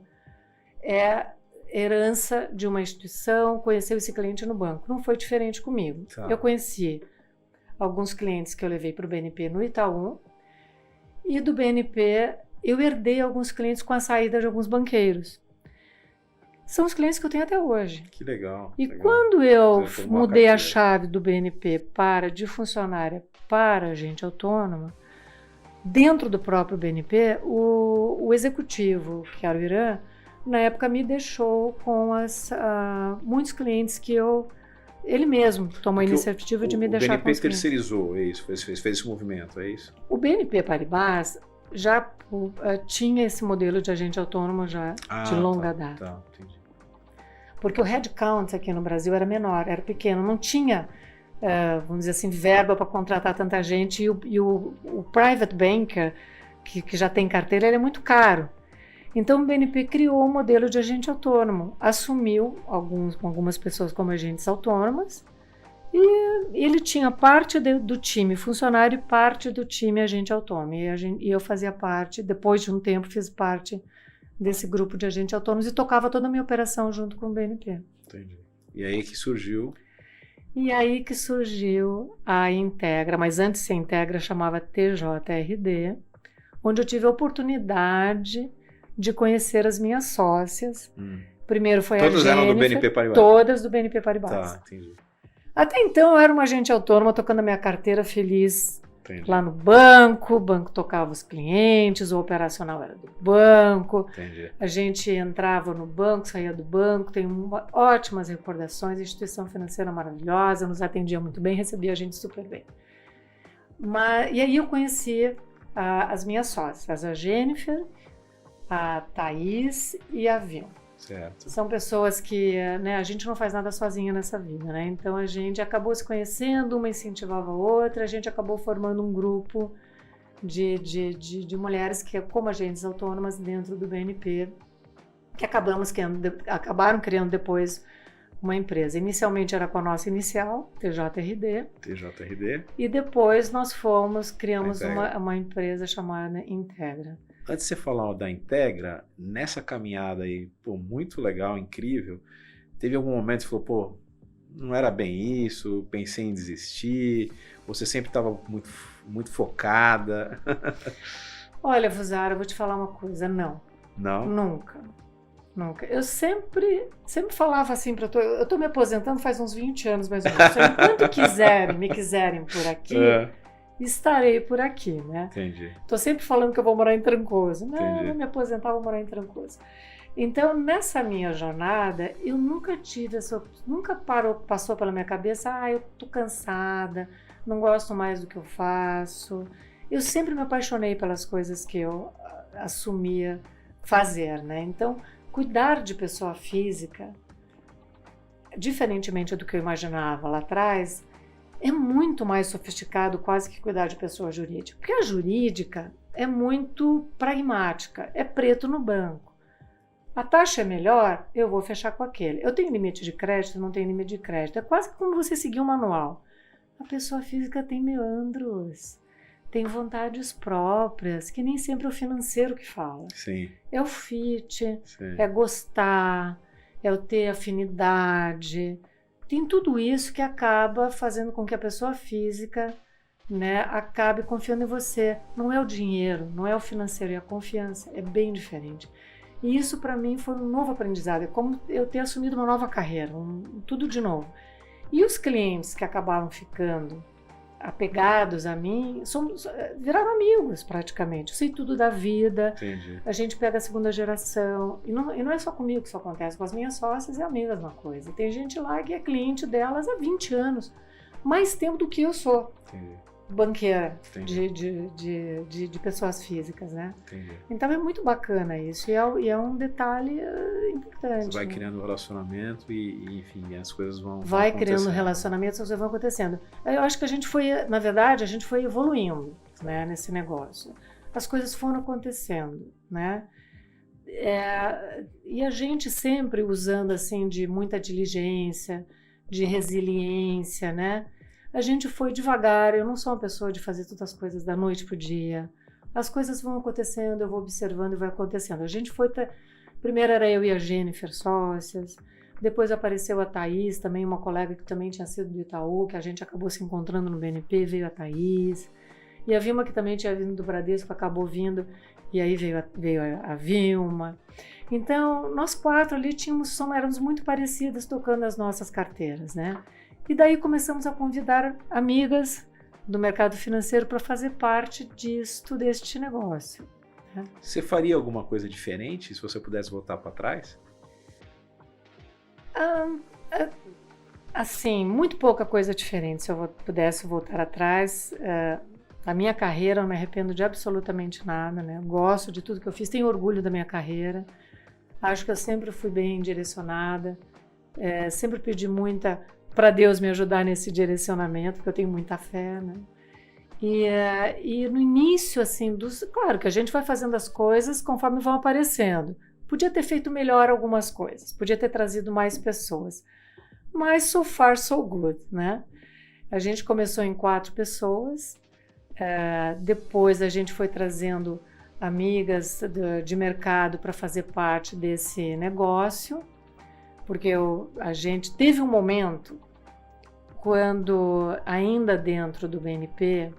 é herança de uma instituição, conheceu esse cliente no banco. Não foi diferente comigo. Tá. Eu conheci alguns clientes que eu levei para o BNP no Itaú, e do BNP eu herdei alguns clientes com a saída de alguns banqueiros. São os clientes que eu tenho até hoje. Que legal. E quando eu mudei a chave do BNP de funcionária para agente autônoma, dentro do próprio BNP, o executivo, que era o Irã, na época me deixou com muitos clientes que ele mesmo tomou a iniciativa de me deixar com os clientes. O BNP terceirizou, é isso? Fez esse movimento, é isso? O BNP Paribas já tinha esse modelo de agente autônomo já de longa data. Tá, entendi. Porque o headcount aqui no Brasil era menor, era pequeno, não tinha, vamos dizer assim, verba para contratar tanta gente, e o private banker, que já tem carteira, ele é muito caro. Então o BNP criou um modelo de agente autônomo, assumiu algumas pessoas como agentes autônomas, e ele tinha parte do time funcionário e parte do time agente autônomo. E eu fazia parte, depois de um tempo, fiz parte desse grupo de agentes autônomos e tocava toda a minha operação junto com o BNP. Entendi. E aí que surgiu? E aí que surgiu a Integra, mas antes de ser Integra chamava TJRD, onde eu tive a oportunidade de conhecer as minhas sócias. Primeiro foi todas a Jennifer. Todas eram do BNP Paribas? Todas do BNP Paribas. Tá, entendi. Até então eu era uma agente autônoma tocando a minha carteira feliz. Entendi. Lá no banco, o banco tocava os clientes, o operacional era do banco. Entendi. A gente entrava no banco, saía do banco, tenho ótimas recordações, instituição financeira maravilhosa, nos atendia muito bem, recebia a gente super bem. E aí eu conheci as minhas sócias, a Jennifer, a Thaís e a Vil. Certo. São pessoas que, né, a gente não faz nada sozinha nessa vida, né? Então a gente acabou se conhecendo, uma incentivava a outra, a gente acabou formando um grupo de mulheres que, como agentes autônomas dentro do BNP, que acabaram criando depois uma empresa. Inicialmente era com a nossa inicial, TJRD. E depois nós criamos uma empresa chamada Integra. Antes de você falar da Integra, nessa caminhada aí, pô, muito legal, incrível, teve algum momento que você falou, pô, não era bem isso, pensei em desistir, você sempre estava muito, muito focada? Olha, Fusara, eu vou te falar uma coisa, não. Não? Nunca. Eu sempre falava assim, eu tô me aposentando faz uns 20 anos mais ou menos, enquanto me quiserem por aqui... estarei por aqui, né? Entendi. Tô sempre falando que eu vou morar em Trancoso. Não, eu vou me aposentar, vou morar em Trancoso. Então, nessa minha jornada, eu nunca tive nunca passou pela minha cabeça, eu tô cansada, não gosto mais do que eu faço. Eu sempre me apaixonei pelas coisas que eu assumia fazer, né? Então, cuidar de pessoa física, diferentemente do que eu imaginava lá atrás, é muito mais sofisticado quase que cuidar de pessoa jurídica. Porque a jurídica é muito pragmática, é preto no branco. A taxa é melhor, eu vou fechar com aquele. Eu tenho limite de crédito, não tenho limite de crédito. É quase como você seguir um manual. A pessoa física tem meandros, tem vontades próprias, que nem sempre é o financeiro que fala. Sim. É o fit, Sim. é gostar, é o ter afinidade. Tem tudo isso que acaba fazendo com que a pessoa física, né, acabe confiando em você. Não é o dinheiro, não é o financeiro, é a confiança. É bem diferente. E isso para mim foi um novo aprendizado. É como eu ter assumido uma nova carreira, tudo de novo. E os clientes que acabaram ficando apegados a mim viraram amigos praticamente. Eu sei tudo da vida. Entendi. A gente pega a segunda geração. E não é só comigo que isso acontece. Com as minhas sócias é a mesma coisa. Tem gente lá que é cliente delas há 20 anos. Mais tempo do que eu sou. Entendi. Banqueira Entendi. de pessoas físicas, né? Entendi. Então é muito bacana isso. E é um detalhe importante. Você vai né? criando relacionamento e, enfim, as coisas vão Vai acontecendo. criando relacionamentos, as coisas vão acontecendo. Eu acho que a gente foi, na verdade, a gente foi evoluindo, né, nesse negócio. As coisas foram acontecendo, né? E a gente sempre usando assim de muita diligência, de resiliência, né? A gente foi devagar. Eu não sou uma pessoa de fazer todas as coisas da noite pro dia. As coisas vão acontecendo, eu vou observando e vai acontecendo. A gente foi primeiro era eu e a Jennifer sócias. Depois apareceu a Thaís, também uma colega que também tinha sido do Itaú, que a gente acabou se encontrando no BNP, veio a Thaís. E a Vilma, que também tinha vindo do Bradesco, acabou vindo, e aí veio a Vilma. Então, nós quatro ali éramos muito parecidas tocando as nossas carteiras, né? E daí começamos a convidar amigas do mercado financeiro para fazer parte deste negócio. Né? Você faria alguma coisa diferente se você pudesse voltar para trás? Assim, muito pouca coisa diferente. Se eu pudesse voltar atrás, a minha carreira, eu não me arrependo de absolutamente nada, né? Eu gosto de tudo que eu fiz, tenho orgulho da minha carreira. Acho que eu sempre fui bem direcionada, sempre pedi para Deus me ajudar nesse direcionamento, porque eu tenho muita fé, né? E no início, assim, claro que a gente vai fazendo as coisas conforme vão aparecendo. Podia ter feito melhor algumas coisas, podia ter trazido mais pessoas. Mas so far, so good, né? A gente começou em 4 pessoas, depois a gente foi trazendo amigas de mercado para fazer parte desse negócio, porque a gente teve um momento, quando ainda dentro do BNP,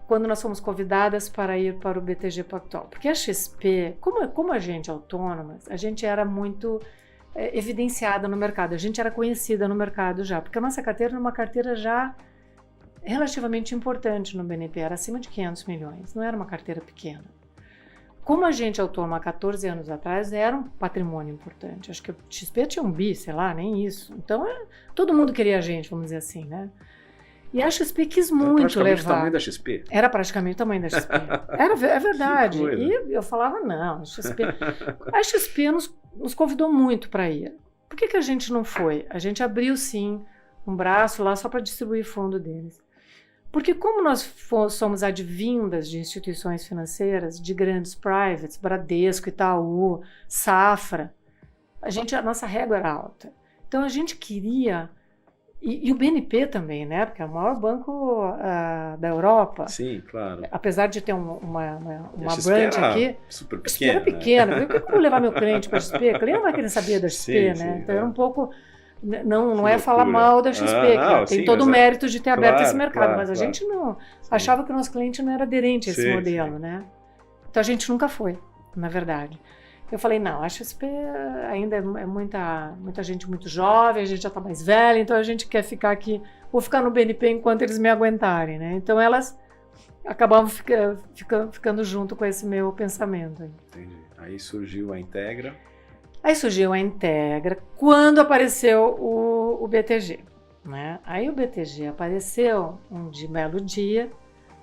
quando nós fomos convidadas para ir para o BTG Pactual, porque a XP, como a gente é autônoma, a gente era muito evidenciada no mercado, a gente era conhecida no mercado já, porque a nossa carteira era uma carteira já relativamente importante no BNP, era acima de 500 milhões, não era uma carteira pequena. Como a gente é autônoma há 14 anos atrás, era um patrimônio importante. Acho que o XP tinha um bi, sei lá, nem isso. Então, todo mundo queria a gente, vamos dizer assim, né? E a XP quis muito levar. Era praticamente o tamanho da XP? Era praticamente o tamanho da XP. É verdade. E eu falava, não, a XP nos convidou muito para ir. Por que a gente não foi? A gente abriu, sim, um braço lá só para distribuir fundo deles. Porque como nós somos advindas de instituições financeiras, de grandes privates, Bradesco, Itaú, Safra, a nossa régua era alta. Então a gente queria, e o BNP também, né? Porque é o maior banco da Europa. Sim, claro. Apesar de ter uma branch aqui, super pequena. Era pequena. Né? Por que eu vou levar meu cliente para a XP? O cliente não vai querer saber da XP, sim, né? Sim, então era um pouco... Não que é falar mal da XP, que tem todo o mérito de ter aberto esse mercado, mas a gente não achava que o nosso cliente não era aderente a esse modelo, né? Então a gente nunca foi, na verdade. Eu falei, não, a XP ainda é muita gente muito jovem, a gente já está mais velha, então a gente quer ficar aqui, vou ficar no BNP enquanto eles me aguentarem, né? Então elas acabavam ficando junto com esse meu pensamento. Entendi. Aí surgiu a Integra. Aí surgiu a Integra, quando apareceu o BTG, né? Aí o BTG apareceu um belo dia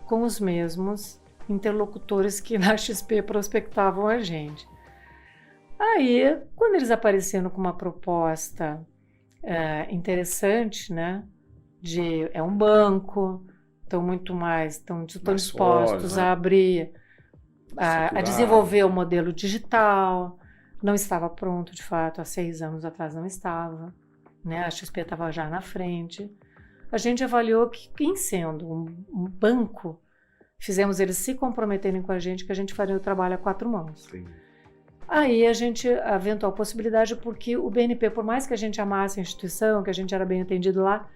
com os mesmos interlocutores que na XP prospectavam a gente. Aí, quando eles apareceram com uma proposta interessante, né? É um banco, estão dispostos a abrir, a desenvolver o modelo digital. Não estava pronto, de fato, há 6 anos atrás não estava, né? A XP estava já na frente. a gente avaliou que, em sendo um banco, fizemos eles se comprometerem com a gente que a gente faria o trabalho a 4 mãos. Sim. Aí a gente aventou a possibilidade porque o BNP, por mais que a gente amasse a instituição, que a gente era bem atendido lá,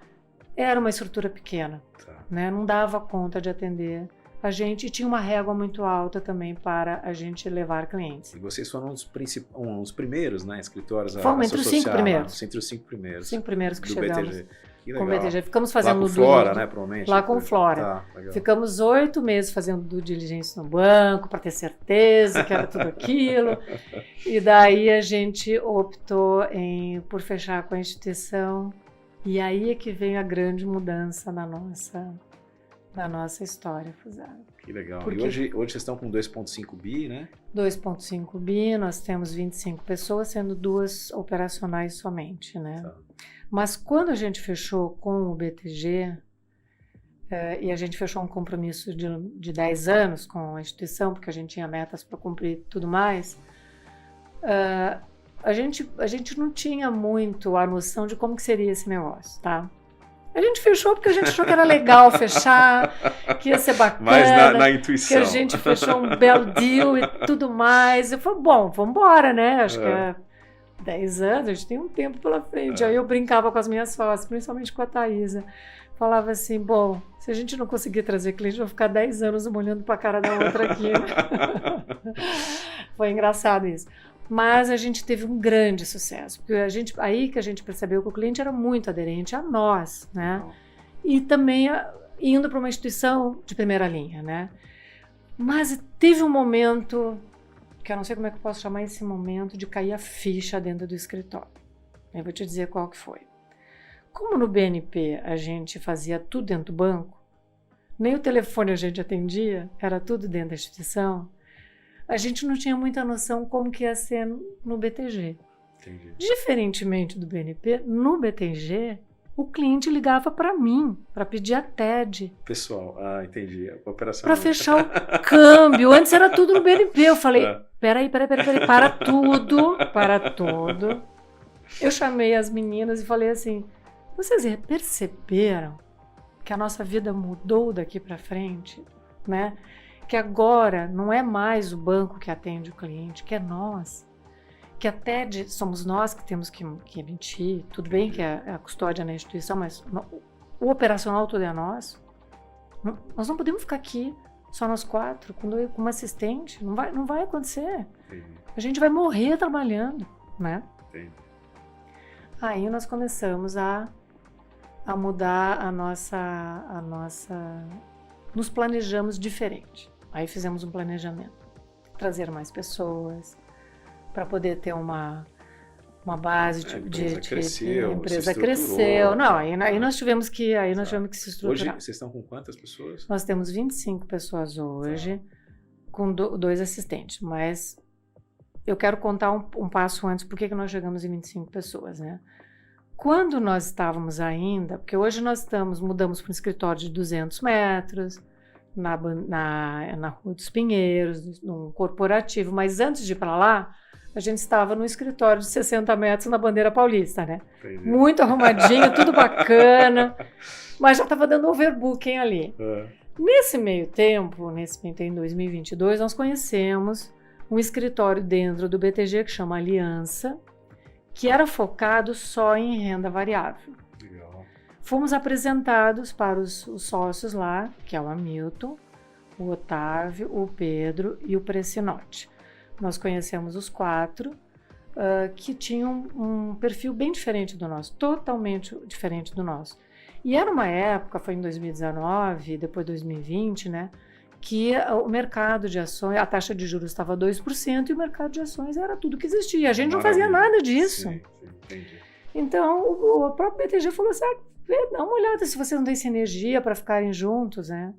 era uma estrutura pequena, né? Não dava conta de atender a gente e tinha uma régua muito alta também para a gente levar clientes. E vocês foram uns primeiros, né, escritórios Fomos entre os 5 primeiros. Entre os 5 primeiros. 5 primeiros que do chegamos. BTG. Que Com o legal. BTG. Ficamos fazendo lá com Flora, né, provavelmente. Lá com Flora. Tá, legal. Ficamos 8 meses fazendo due diligence no banco para ter certeza que era tudo aquilo. E daí a gente optou por fechar com a instituição. E aí é que vem a grande mudança na nossa história, Fusaro. Que legal. Porque e hoje vocês estão com 2,5 bi, né? 2,5 bi, nós temos 25 pessoas, sendo 2 operacionais somente, né? Tá. Mas quando a gente fechou com o BTG, e a gente fechou um compromisso de 10 anos com a instituição, porque a gente tinha metas para cumprir e tudo mais, a gente não tinha muito a noção de como que seria esse negócio, tá? A gente fechou porque a gente achou que era legal fechar, que ia ser bacana. Mas na intuição. Que a gente fechou um belo deal e tudo mais. Eu falei, bom, vamos embora, né? Acho que é 10 anos, a gente tem um tempo pela frente. Aí eu brincava com as minhas sócias, principalmente com a Thaisa. Falava assim, bom, se a gente não conseguir trazer cliente, eu vou ficar 10 anos uma olhando para a cara da outra aqui. Foi engraçado isso. Mas a gente teve um grande sucesso, porque aí que a gente percebeu que o cliente era muito aderente a nós, né? E também indo para uma instituição de primeira linha, né? Mas teve um momento, que eu não sei como é que eu posso chamar esse momento, de cair a ficha dentro do escritório. Eu vou te dizer qual que foi. Como no BNP a gente fazia tudo dentro do banco, nem o telefone a gente atendia, era tudo dentro da instituição, a gente não tinha muita noção como que ia ser no BTG. Entendi. Diferentemente do BNP, no BTG, o cliente ligava para mim, para pedir a TED. Pessoal, entendi. A operação. Para fechar o câmbio. Antes era tudo no BNP. Eu falei, peraí, para tudo. Eu chamei as meninas e falei assim, vocês perceberam que a nossa vida mudou daqui para frente, né? Que agora não é mais o banco que atende o cliente, que é nós. Que a TED somos nós que temos que emitir. Tudo bem que é a custódia na instituição, mas o operacional todo é nosso. Nós não podemos ficar aqui só nós 4, com uma assistente. Não vai acontecer. Entendi. A gente vai morrer trabalhando, né? Entendi. Aí nós começamos a mudar a nossa... Nos planejamos diferente. Aí fizemos um planejamento. Trazer mais pessoas, para poder ter uma base de... A empresa cresceu. A empresa cresceu. Não, aí nós tivemos que se estruturar. Hoje vocês estão com quantas pessoas? Nós temos 25 pessoas hoje, com 2 assistentes. Mas eu quero contar um passo antes, por que nós chegamos em 25 pessoas, né? Quando nós estávamos ainda... Porque hoje nós mudamos para um escritório de 200 metros... Na Rua dos Pinheiros, num corporativo, mas antes de ir para lá, a gente estava num escritório de 60 metros na Bandeira Paulista, né? Entendi. Muito arrumadinho, tudo bacana, mas já estava dando overbooking ali. Nesse meio tempo, em 2022, nós conhecemos um escritório dentro do BTG que chama Aliança, que era focado só em renda variável. Fomos apresentados para os sócios lá, que é o Hamilton, o Otávio, o Pedro e o Precinote. Nós conhecemos os 4, que tinham um perfil bem diferente do nosso, totalmente diferente do nosso. E era uma época, foi em 2019, depois 2020, né, que o mercado de ações, a taxa de juros estava 2% e o mercado de ações era tudo que existia. A gente não fazia nada disso. Sim, entendi. Então, o próprio BTG falou assim, dá uma olhada se vocês não têm sinergia para ficarem juntos, né?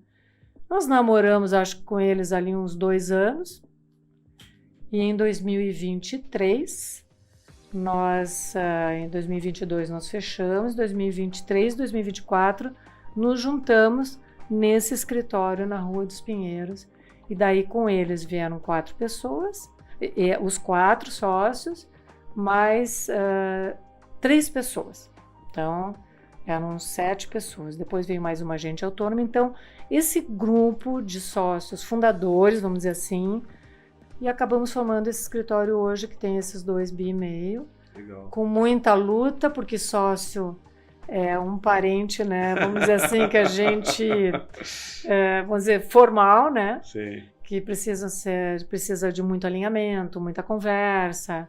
Nós namoramos, acho que com eles ali uns 2 anos. E em 2023, em 2022 nós fechamos, 2023, 2024, nos juntamos nesse escritório na Rua dos Pinheiros. E daí com eles vieram 4 pessoas, os 4 sócios, mais 3 pessoas. Então... Eram 7 pessoas. Depois veio mais uma agente autônoma. Então, esse grupo de sócios fundadores, vamos dizer assim, e acabamos formando esse escritório hoje que tem esses 2,5 bi. Legal. Com muita luta, porque sócio é um parente, né? Vamos dizer assim, que a gente, vamos dizer, formal, né? Sim. Que precisa de muito alinhamento, muita conversa.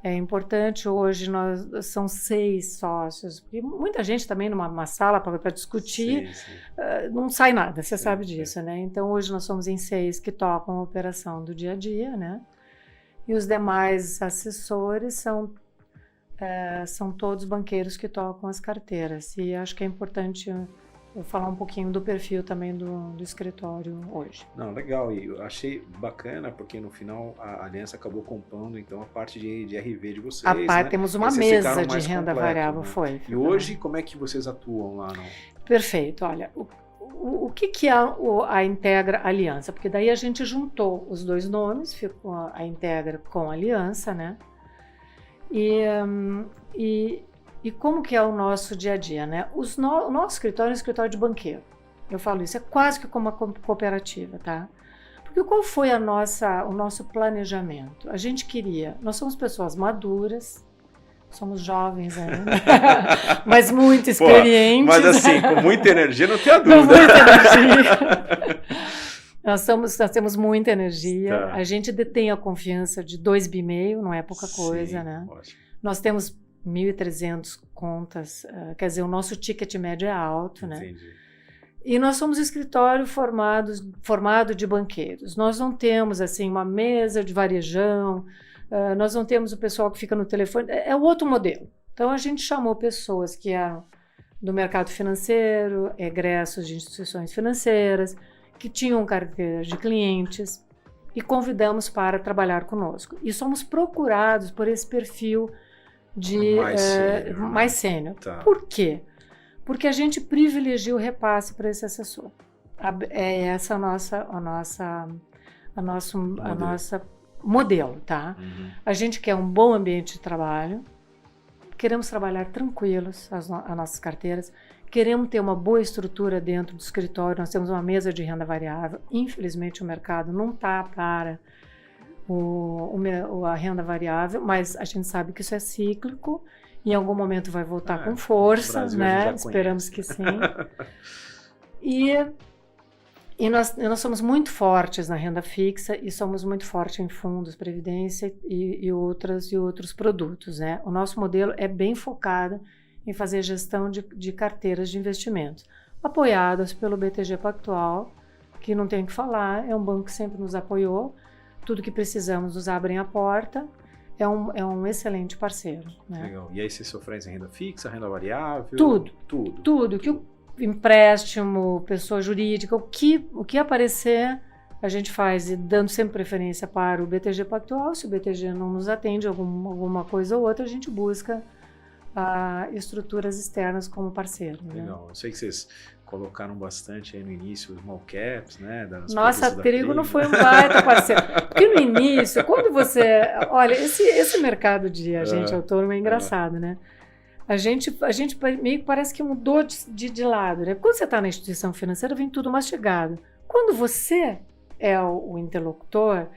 É importante hoje, são 6 sócios, porque muita gente também numa sala para discutir, Sim. não sai nada, você sabe disso, né? Então hoje nós somos em 6 que tocam a operação do dia a dia, né? E os demais assessores são todos banqueiros que tocam as carteiras. E acho que é importante eu falar um pouquinho do perfil também do escritório hoje. Não, legal. E eu achei bacana, porque no final a Aliança acabou compondo então a parte de RV de vocês, né? Temos uma Aí vocês mesa ficaram de mais renda completo, variável, né? foi. E hoje, como é que vocês atuam lá? Perfeito. Olha, o que é a Integra Aliança? Porque daí a gente juntou os 2 nomes, ficou a Integra com a Aliança, né? E como que é o nosso dia a dia, né? O nosso escritório é um escritório de banqueiro. Eu falo isso, é quase que como uma cooperativa, tá? Porque qual foi o nosso planejamento? A gente nós somos pessoas maduras, somos jovens ainda, mas muito experientes. Mas assim, com muita energia, não tenho a dúvida. Com muita energia. Nós temos muita energia. Tá. A gente detém a confiança de 2,5 bi, não é pouca coisa, Sim, né? Ótimo. Nós temos 1.300 contas, quer dizer, o nosso ticket médio é alto, né? Entendi. E nós somos um escritório formado de banqueiros. Nós não temos, assim, uma mesa de varejão, nós não temos o pessoal que fica no telefone, é outro modelo. Então, a gente chamou pessoas que eram do mercado financeiro, egressos de instituições financeiras, que tinham carteiras de clientes, e convidamos para trabalhar conosco. E somos procurados por esse perfil mais sênior. Tá. Por quê? Porque a gente privilegia o repasse para esse assessor. É essa a nossa modelo, tá? Uhum. A gente quer um bom ambiente de trabalho, queremos trabalhar tranquilos as nossas carteiras, queremos ter uma boa estrutura dentro do escritório, nós temos uma mesa de renda variável, infelizmente o mercado não está para a renda variável, mas a gente sabe que isso é cíclico, em algum momento vai voltar com força, né? Esperamos que sim. E nós somos muito fortes na renda fixa e somos muito fortes em fundos, previdência e outros produtos, né? O nosso modelo é bem focado em fazer gestão de carteiras de investimentos, apoiadas pelo BTG Pactual, que não tem o que falar, é um banco que sempre nos apoiou, tudo que precisamos nos abrem a porta, é um excelente parceiro. Né? Legal. E aí vocês oferecem renda fixa, renda variável? Tudo. Que o empréstimo, pessoa jurídica, o que aparecer, a gente faz, e dando sempre preferência para o BTG Pactual. Se o BTG não nos atende alguma coisa ou outra, a gente busca estruturas externas como parceiro. Legal. Eu sei que vocês colocaram bastante aí no início os small caps, né? Nossa, Trigo não foi um baita parceiro. Porque no início, quando você... Olha, esse mercado de agente autônomo é engraçado, né? A gente meio que parece que mudou de lado, né? Quando você está na instituição financeira, vem tudo mastigado. Quando você é o interlocutor,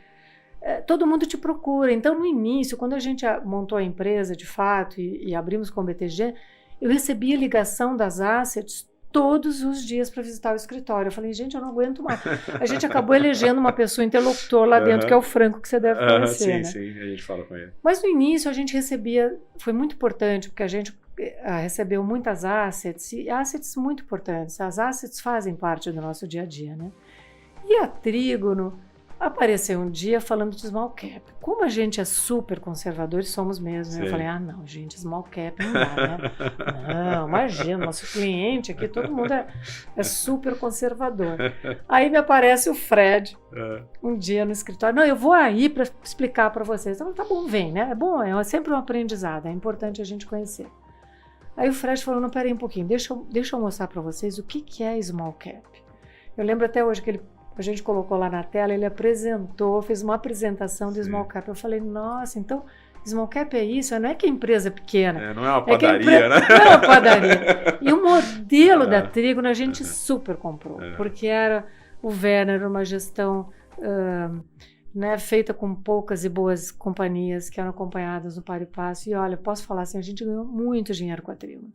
todo mundo te procura. Então, no início, quando a gente montou a empresa, de fato, e abrimos com o BTG, eu recebia ligação das assets todos os dias para visitar o escritório. Eu falei, gente, eu não aguento mais. A gente acabou elegendo uma pessoa interlocutor lá dentro, que é o Franco, que você deve conhecer, sim, né? Sim, a gente fala com ele. Mas no início a gente recebia, foi muito importante, porque a gente recebeu muitas assets, e assets muito importantes. As assets fazem parte do nosso dia a dia, né? E a Trígono apareceu um dia falando de small cap. Como a gente é super conservador, e somos mesmo, né? Eu falei, não, gente, small cap não dá, né? Não, imagina, nosso cliente aqui, todo mundo é super conservador. Aí me aparece o Fred, um dia no escritório, não, eu vou aí para explicar para vocês. Eu falei, tá bom, vem, né? É bom, é sempre um aprendizado, é importante a gente conhecer. Aí o Fred falou, não, peraí um pouquinho, deixa eu mostrar para vocês o que é small cap. Eu lembro até hoje que a gente colocou lá na tela, ele apresentou, fez uma apresentação do small cap. Eu falei, nossa, então Small cap é isso, não é que a empresa é pequena. Não é uma padaria, né? Não é uma padaria. E o modelo da Trígono a gente super comprou, porque era o Werner, uma gestão né, feita com poucas e boas companhias que eram acompanhadas no par e passo. E olha, posso falar assim, a gente ganhou muito dinheiro com a Trígono.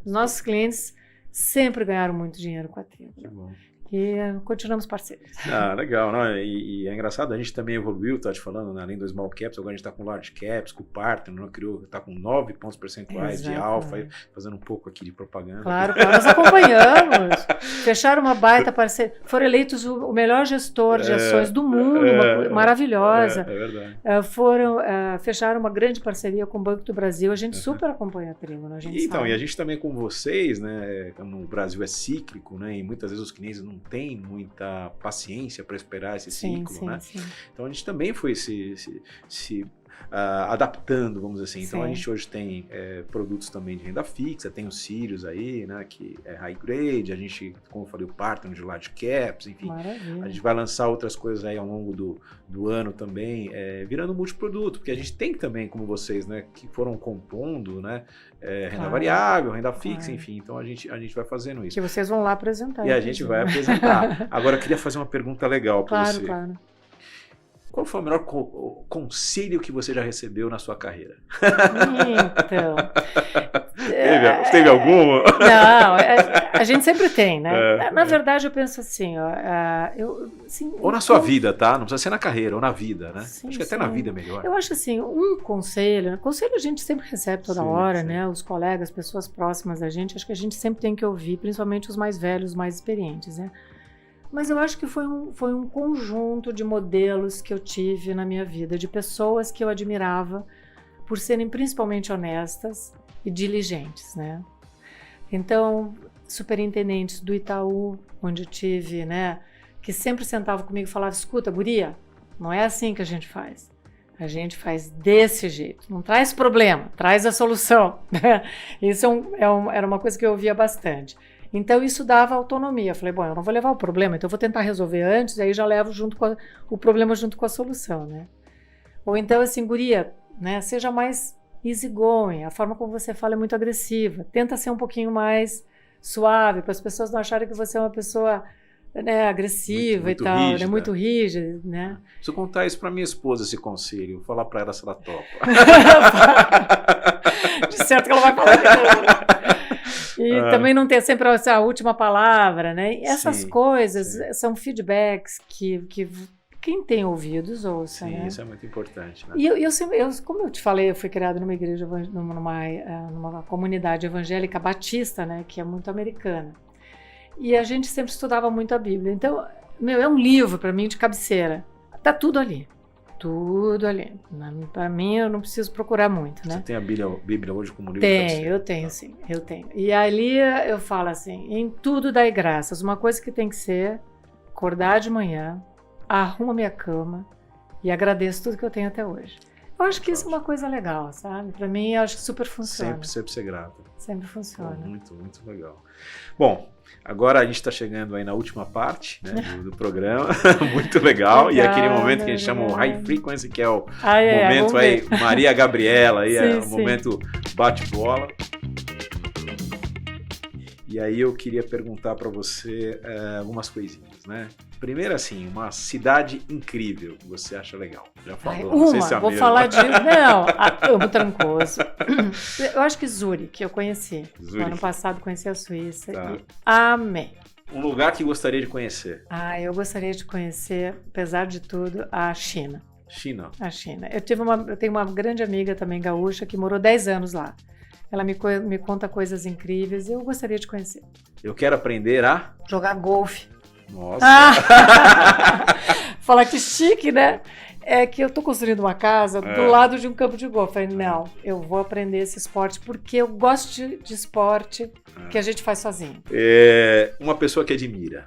Os nossos clientes sempre ganharam muito dinheiro com a Trígono. Que bom. E continuamos parceiros. Legal, não? E é engraçado, a gente também evoluiu, tá te falando, né? Além do Small Caps, agora a gente tá com Large Caps, com o Partner, tá com 9 pontos percentuais de alfa, fazendo um pouco aqui de propaganda. Claro, nós acompanhamos. Fecharam uma baita parceria, foram eleitos o melhor gestor de ações do mundo, maravilhosa. É verdade. Fecharam uma grande parceria com o Banco do Brasil, a gente super acompanha a Trígono, a gente então, sabe. E a gente também com vocês, né? No Brasil é cíclico, né? E muitas vezes os clientes não tem muita paciência para esperar esse ciclo, né? Sim. Então a gente também foi se adaptando, vamos dizer assim. Então a gente hoje tem produtos também de renda fixa, tem os Sirius aí, né? Que é high grade, a gente, como eu falei, o Partner de large caps, enfim. Maravilha. A gente vai lançar outras coisas aí ao longo do ano também, virando multiproduto, porque a gente tem também, como vocês, né? Que foram compondo, né? Renda variável, renda fixa, enfim. Então a gente vai fazendo isso. Que vocês vão lá apresentar. E a gente vai apresentar. Agora eu queria fazer uma pergunta legal para você. Claro. Qual foi o melhor conselho que você já recebeu na sua carreira? Então... Teve algum? Não, a gente sempre tem, né? Na verdade, eu penso assim, ou na sua vida, tá? Não precisa ser na carreira, ou na vida, né? Acho que até na vida é melhor. Eu acho assim, um conselho a gente sempre recebe toda hora, né? Os colegas, pessoas próximas da gente, acho que a gente sempre tem que ouvir, principalmente os mais velhos, os mais experientes, né? Mas eu acho que foi um conjunto de modelos que eu tive na minha vida, de pessoas que eu admirava por serem principalmente honestas e diligentes, né? Então, superintendentes do Itaú, onde eu tive, né, que sempre sentavam comigo e falavam, escuta, guria, não é assim que a gente faz. A gente faz desse jeito. Não traz problema, traz a solução. Isso era uma coisa que eu ouvia bastante. Então, isso dava autonomia. Eu falei, bom, eu não vou levar o problema, então eu vou tentar resolver antes, e aí já levo o problema junto com a solução, né? Ou então, assim, guria, né, seja mais easygoing, a forma como você fala é muito agressiva. Tenta ser um pouquinho mais suave, para as pessoas não acharem que você é uma pessoa, né, agressiva muito e tal, rígida. Né, muito rígida, né? Preciso contar isso para minha esposa, esse conselho. Vou falar para ela se ela topa. De certo que ela vai falar de novo. E também não ter sempre a última palavra, né? E essas coisas são feedbacks que quem tem ouvidos ouça, né? Isso é muito importante, né? E como eu te falei, eu fui criada numa igreja, numa comunidade evangélica batista, né? Que é muito americana. E a gente sempre estudava muito a Bíblia. Então, é um livro para mim de cabeceira. Tá tudo ali. Tudo ali. Para mim, eu não preciso procurar muito, né? Você tem a Bíblia hoje como livro? Eu tenho, sim. Eu tenho. E ali eu falo assim, em tudo dai graças. Uma coisa que tem que ser acordar de manhã, arrumo a minha cama e agradeço tudo que eu tenho até hoje. Eu acho que isso é uma coisa legal, sabe? Para mim, eu acho que super funciona. Sempre ser grato. Sempre funciona. Muito, muito legal. Bom, agora a gente está chegando aí na última parte, né, do programa. Muito legal. E aquele momento que a gente chama o High Frequency, que é o momento aí, Maria Gabriela, aí o momento bate-bola. E aí eu queria perguntar para você algumas coisinhas, né? Primeiro, assim, uma cidade incrível que você acha legal. Já falou, não sei se é a vou mesma. falar de... Não, Amo Trancoso. Eu acho que Zurique, eu conheci. No ano passado conheci a Suíça e amei. Um lugar que gostaria de conhecer? Eu gostaria de conhecer, apesar de tudo, a China. China? A China. Eu tenho uma grande amiga também gaúcha que morou 10 anos lá. Ela me conta coisas incríveis e eu gostaria de conhecer. Eu quero aprender a... jogar golfe. Nossa! Falar que chique, né? É que eu tô construindo uma casa do lado de um campo de golfe. Eu falei, não, eu vou aprender esse esporte porque eu gosto de esporte que a gente faz sozinho. Uma pessoa que admira.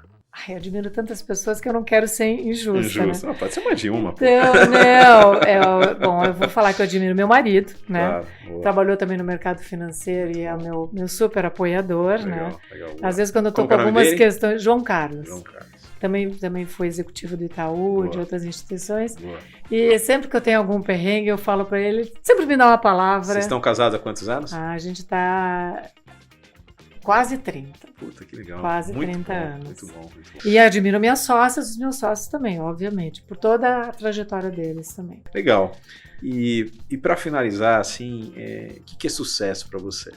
Eu admiro tantas pessoas que eu não quero ser injusta. Né? Pode ser mais de uma. Então, bom, eu vou falar que eu admiro meu marido, né? Claro, trabalhou também no mercado financeiro e é meu super apoiador, legal, né? Legal. Às vezes quando eu tô com algumas questões... João Carlos. Também fui executivo do Itaú, Boa. de outras instituições. Boa. E sempre que eu tenho algum perrengue, eu falo para ele, sempre me dá uma palavra. Vocês estão casados há quantos anos? A gente está quase 30. Puta, que legal. Quase Muito 30 bom, anos. Muito bom, muito bom. E admiro minhas sócias, os meus sócios também, obviamente, por toda a trajetória deles também. Legal. E para finalizar, assim, o que é sucesso para você?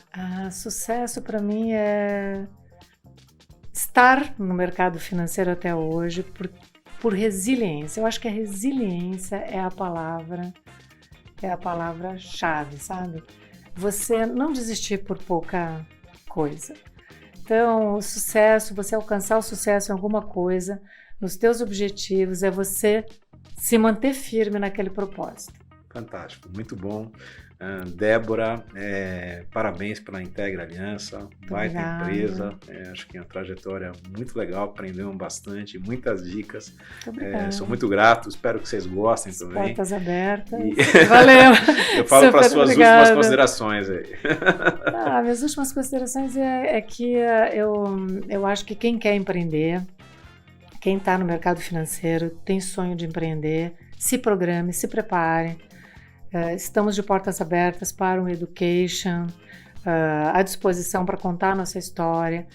Sucesso para mim é estar no mercado financeiro até hoje por resiliência. Eu acho que a resiliência é a palavra-chave, sabe? Você não desistir por pouca coisa. Então, o sucesso, você alcançar o sucesso em alguma coisa, nos teus objetivos, é você se manter firme naquele propósito. Fantástico, muito bom. Débora, parabéns pela Integra Aliança, baita empresa, acho que é uma trajetória muito legal, aprendemos bastante, muitas dicas, sou muito grato, espero que vocês gostem também. Portas abertas, valeu! Eu falo para suas últimas considerações aí. Minhas últimas considerações é que eu acho que quem quer empreender, quem está no mercado financeiro, tem sonho de empreender, se programe, se prepare. Estamos de portas abertas para o Education, à disposição para contar a nossa história.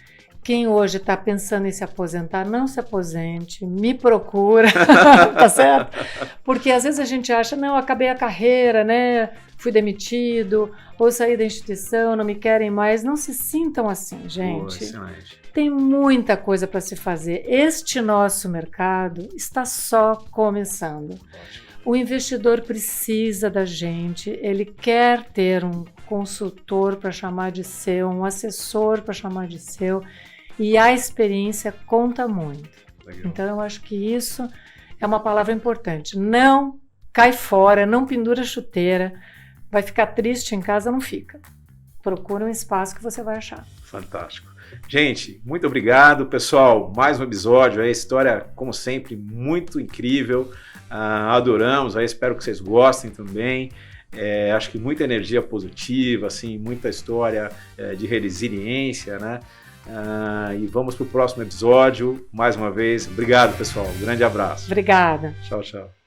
Quem hoje está pensando em se aposentar, não se aposente, me procura, tá certo? Porque às vezes a gente acha, não, acabei a carreira, né? Fui demitido, ou saí da instituição, não me querem mais. Não se sintam assim, gente. Excelente. Tem muita coisa para se fazer. Este nosso mercado está só começando. Ótimo. O investidor precisa da gente, ele quer ter um consultor para chamar de seu, um assessor para chamar de seu, e a experiência conta muito. Legal. Então eu acho que isso é uma palavra importante. Não cai fora, não pendura a chuteira, vai ficar triste em casa, não fica. Procura um espaço que você vai achar. Fantástico. Gente, muito obrigado, pessoal. Mais um episódio, a história, como sempre, muito incrível. Adoramos, espero que vocês gostem também. Acho que muita energia positiva, assim, muita história de resiliência, né? E vamos para o próximo episódio. Mais uma vez, obrigado, pessoal. Um grande abraço. Obrigada. Tchau, tchau.